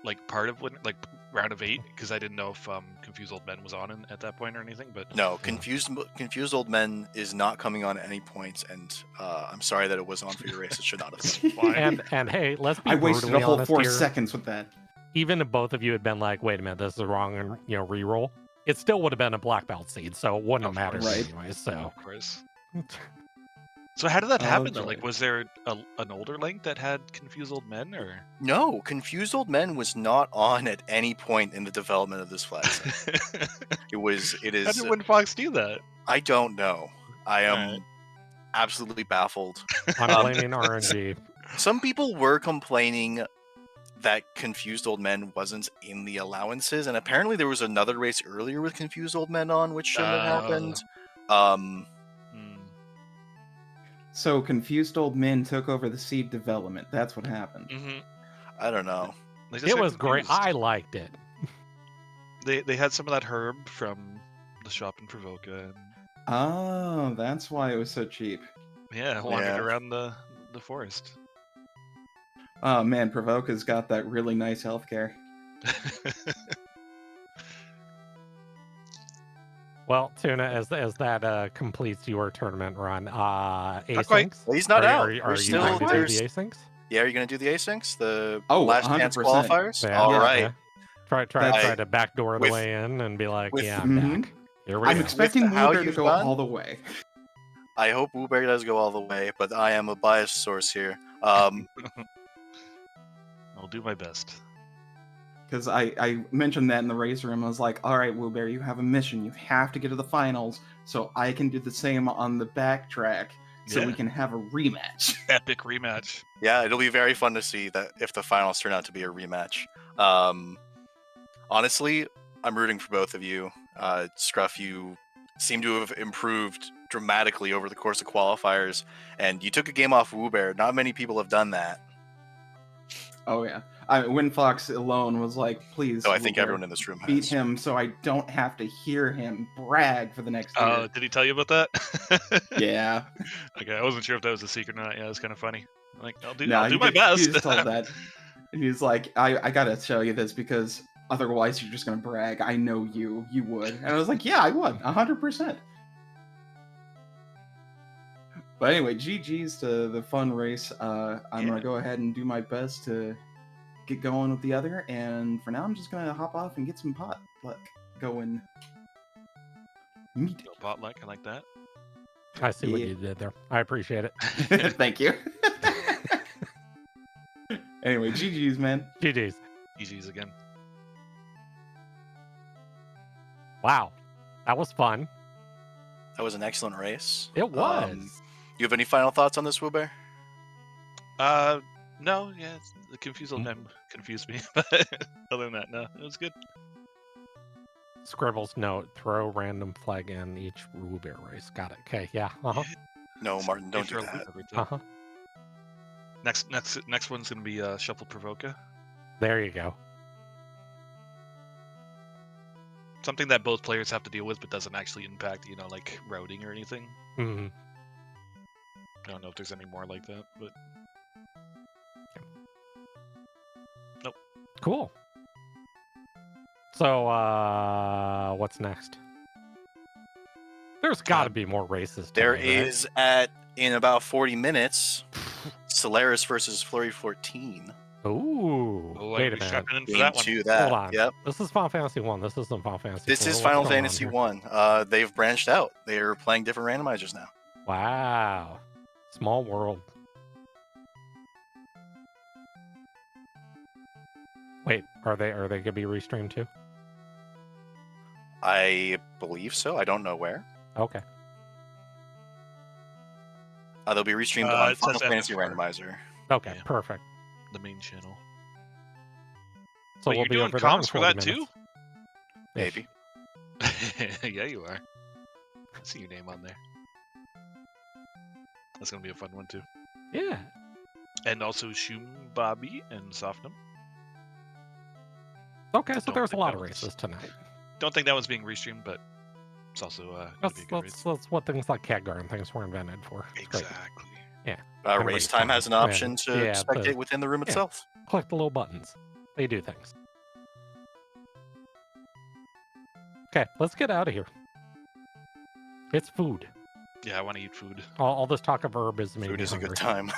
[SPEAKER 3] like part of like round of 8, because I didn't know if Confused Old Men was on at that point or anything. But
[SPEAKER 1] no, confused old men is not coming on at any point, and I'm sorry that it was on for your race. It should not have been.
[SPEAKER 3] fine.
[SPEAKER 2] And hey, let's be
[SPEAKER 4] I wasted a
[SPEAKER 2] brutally
[SPEAKER 4] whole
[SPEAKER 2] honest
[SPEAKER 4] 4
[SPEAKER 2] here.
[SPEAKER 4] seconds with that.
[SPEAKER 2] Even if both of you had been like, "Wait a minute, this is wrong," and re-roll, it still would have been a black belt seed, so it wouldn't have
[SPEAKER 3] Of
[SPEAKER 2] mattered
[SPEAKER 4] course.
[SPEAKER 2] anyway. So,
[SPEAKER 3] of course. So how did that
[SPEAKER 4] Oh,
[SPEAKER 3] happen though?
[SPEAKER 4] joy.
[SPEAKER 3] Like, was there an older Link that had Confused Old Men, or?
[SPEAKER 1] No, confused old men was not on at any point in the development of this flag set. It
[SPEAKER 3] How
[SPEAKER 1] is.
[SPEAKER 3] did WinFox do that?
[SPEAKER 1] I don't know. I am
[SPEAKER 3] Alright.
[SPEAKER 1] absolutely baffled.
[SPEAKER 2] I'm blaming RNG.
[SPEAKER 1] Some people were complaining that confused old men wasn't in the allowances, and apparently there was another race earlier with confused old men on, which shouldn't have happened.
[SPEAKER 4] So Confused Old Men took over the seed development. That's what happened.
[SPEAKER 3] Mm-hmm.
[SPEAKER 1] I don't know.
[SPEAKER 2] It was great. I liked it.
[SPEAKER 3] They had some of that herb from the shop in Provoca. And,
[SPEAKER 4] Oh, that's why it was so cheap.
[SPEAKER 3] yeah, wandering
[SPEAKER 1] Yeah.
[SPEAKER 3] around the forest.
[SPEAKER 4] Oh man, Provoca's got that really nice healthcare.
[SPEAKER 2] Well, Tuna, as that completes your tournament run, asyncs.
[SPEAKER 3] quite.
[SPEAKER 1] Well, he's not out.
[SPEAKER 2] Are you
[SPEAKER 1] We're still
[SPEAKER 2] going to do
[SPEAKER 1] there's.
[SPEAKER 2] the asyncs?
[SPEAKER 1] Yeah, are you gonna do the asyncs? The
[SPEAKER 4] Oh,
[SPEAKER 1] last chance
[SPEAKER 4] 100%.
[SPEAKER 1] qualifiers?
[SPEAKER 2] Yeah,
[SPEAKER 1] All
[SPEAKER 4] yeah.
[SPEAKER 1] right.
[SPEAKER 2] Yeah. Try
[SPEAKER 4] That's-
[SPEAKER 2] to backdoor the
[SPEAKER 1] with-
[SPEAKER 2] way in and be like,
[SPEAKER 1] with-
[SPEAKER 2] yeah, I'm
[SPEAKER 4] Mhm.
[SPEAKER 2] back. Here we
[SPEAKER 4] I'm
[SPEAKER 2] go.
[SPEAKER 4] expecting
[SPEAKER 1] how
[SPEAKER 4] Wewbear to
[SPEAKER 1] you've
[SPEAKER 4] go
[SPEAKER 1] done?
[SPEAKER 4] all the way.
[SPEAKER 1] I hope Wewbear does go all the way, but I am a biased source here.
[SPEAKER 3] I'll do my best.
[SPEAKER 4] Because I mentioned that in the race room. I was like, all right, Wewbear, you have a mission. You have to get to the finals so I can do the same on the backtrack so we
[SPEAKER 3] Yeah.
[SPEAKER 4] can have a rematch.
[SPEAKER 3] Epic rematch.
[SPEAKER 1] Yeah, it'll be very fun to see that if the finals turn out to be a rematch. Honestly, I'm rooting for both of you. Scruff, you seem to have improved dramatically over the course of qualifiers, and you took a game off Wewbear. Not many people have done that.
[SPEAKER 4] Oh, yeah. WinFox alone was like, please,
[SPEAKER 1] So I think
[SPEAKER 4] Wewbear,
[SPEAKER 1] everyone in this room has.
[SPEAKER 4] beat him so I don't have to hear him brag for the next year.
[SPEAKER 3] Oh, did he tell you about that?
[SPEAKER 4] Yeah.
[SPEAKER 3] Okay, I wasn't sure if that was a secret or not. Yeah, it's kind of funny. Like, I'll do
[SPEAKER 4] No,
[SPEAKER 3] my best.
[SPEAKER 4] He just told that. And he's like, I gotta show you this because otherwise you're just gonna brag. I know you would. And I was like, yeah, I would, 100%. But anyway, GG's to the fun race. I'm gonna go ahead and do my best to get going with the other, and for now I'm just gonna hop off and get some pot luck going. Meet.
[SPEAKER 3] Little potluck, I like that.
[SPEAKER 2] I see what
[SPEAKER 4] Yeah.
[SPEAKER 2] you did there. I appreciate it.
[SPEAKER 4] Thank you. Anyway, GG's, man.
[SPEAKER 2] GG's.
[SPEAKER 3] GG's again.
[SPEAKER 2] Wow. That was fun.
[SPEAKER 1] That was an excellent race.
[SPEAKER 2] It was.
[SPEAKER 1] You have any final thoughts on this, Wewbear?
[SPEAKER 3] No, yeah, the confused old man confused me. But other than that, no, it was good.
[SPEAKER 2] Scribble's note, throw random flag in each Wewbear race. Got it. Okay, yeah. Uh-huh.
[SPEAKER 1] No, Martin, don't do
[SPEAKER 3] Intro
[SPEAKER 1] that.
[SPEAKER 3] everything.
[SPEAKER 2] Uh-huh.
[SPEAKER 3] Next one's gonna be Shuffle Provoca.
[SPEAKER 2] There you go.
[SPEAKER 3] Something that both players have to deal with, but doesn't actually impact, like routing or anything.
[SPEAKER 2] Hmm.
[SPEAKER 3] I don't know if there's any more like that, but
[SPEAKER 2] Cool. So, what's next? There's got to be more races.
[SPEAKER 1] There
[SPEAKER 2] today, right?
[SPEAKER 1] is in about 40 minutes, Solaris versus Flurry 14.
[SPEAKER 2] Ooh.
[SPEAKER 3] oh,
[SPEAKER 2] Wait a
[SPEAKER 3] we
[SPEAKER 2] minute.
[SPEAKER 3] strapping in for
[SPEAKER 1] Game
[SPEAKER 3] that one.
[SPEAKER 1] 2 that.
[SPEAKER 2] Hold on.
[SPEAKER 1] Yep.
[SPEAKER 2] This is Final Fantasy 1. This isn't Final Fantasy
[SPEAKER 1] This
[SPEAKER 2] 4.
[SPEAKER 1] is
[SPEAKER 2] What's
[SPEAKER 1] Final
[SPEAKER 2] going on
[SPEAKER 1] Fantasy
[SPEAKER 2] here?
[SPEAKER 1] 1. They've branched out. They're playing different randomizers now.
[SPEAKER 2] Wow. Small world. Wait, are they gonna be restreamed too?
[SPEAKER 1] I believe so. I don't know where.
[SPEAKER 2] Okay.
[SPEAKER 1] They'll be restreamed on
[SPEAKER 3] It
[SPEAKER 1] Final
[SPEAKER 3] says
[SPEAKER 1] Fantasy
[SPEAKER 3] FFR.
[SPEAKER 1] Randomizer.
[SPEAKER 2] Okay,
[SPEAKER 3] Yeah.
[SPEAKER 2] perfect.
[SPEAKER 3] The main channel.
[SPEAKER 2] So
[SPEAKER 3] Wait,
[SPEAKER 2] we'll
[SPEAKER 3] you're
[SPEAKER 2] be
[SPEAKER 3] doing
[SPEAKER 2] over there in
[SPEAKER 3] comms for
[SPEAKER 2] 40
[SPEAKER 3] that
[SPEAKER 2] minutes.
[SPEAKER 1] Maybe.
[SPEAKER 3] Yeah, you are. I see your name on there. That's gonna be a fun one too.
[SPEAKER 2] Yeah.
[SPEAKER 3] And also Shum Bobby and Sofnum.
[SPEAKER 2] Okay, so
[SPEAKER 3] Don't
[SPEAKER 2] there's a
[SPEAKER 3] think
[SPEAKER 2] lot
[SPEAKER 3] that
[SPEAKER 2] of
[SPEAKER 3] one's-
[SPEAKER 2] races tonight.
[SPEAKER 3] Don't think that one's being restreamed, but it's also gonna be a good race.
[SPEAKER 2] That's what things like Khadgar and things were invented for. It's great.
[SPEAKER 3] Exactly.
[SPEAKER 2] And
[SPEAKER 1] Race
[SPEAKER 2] race
[SPEAKER 1] time
[SPEAKER 2] time.
[SPEAKER 1] has an option to
[SPEAKER 2] Yeah,
[SPEAKER 1] spectate within the room
[SPEAKER 2] yeah.
[SPEAKER 1] itself.
[SPEAKER 2] Click the little buttons. They do things. Okay, let's get out of here. It's food.
[SPEAKER 3] Yeah, I want to eat food.
[SPEAKER 2] All this talk of herb is making
[SPEAKER 1] Food
[SPEAKER 2] me
[SPEAKER 1] is a
[SPEAKER 2] hungry.
[SPEAKER 1] good time.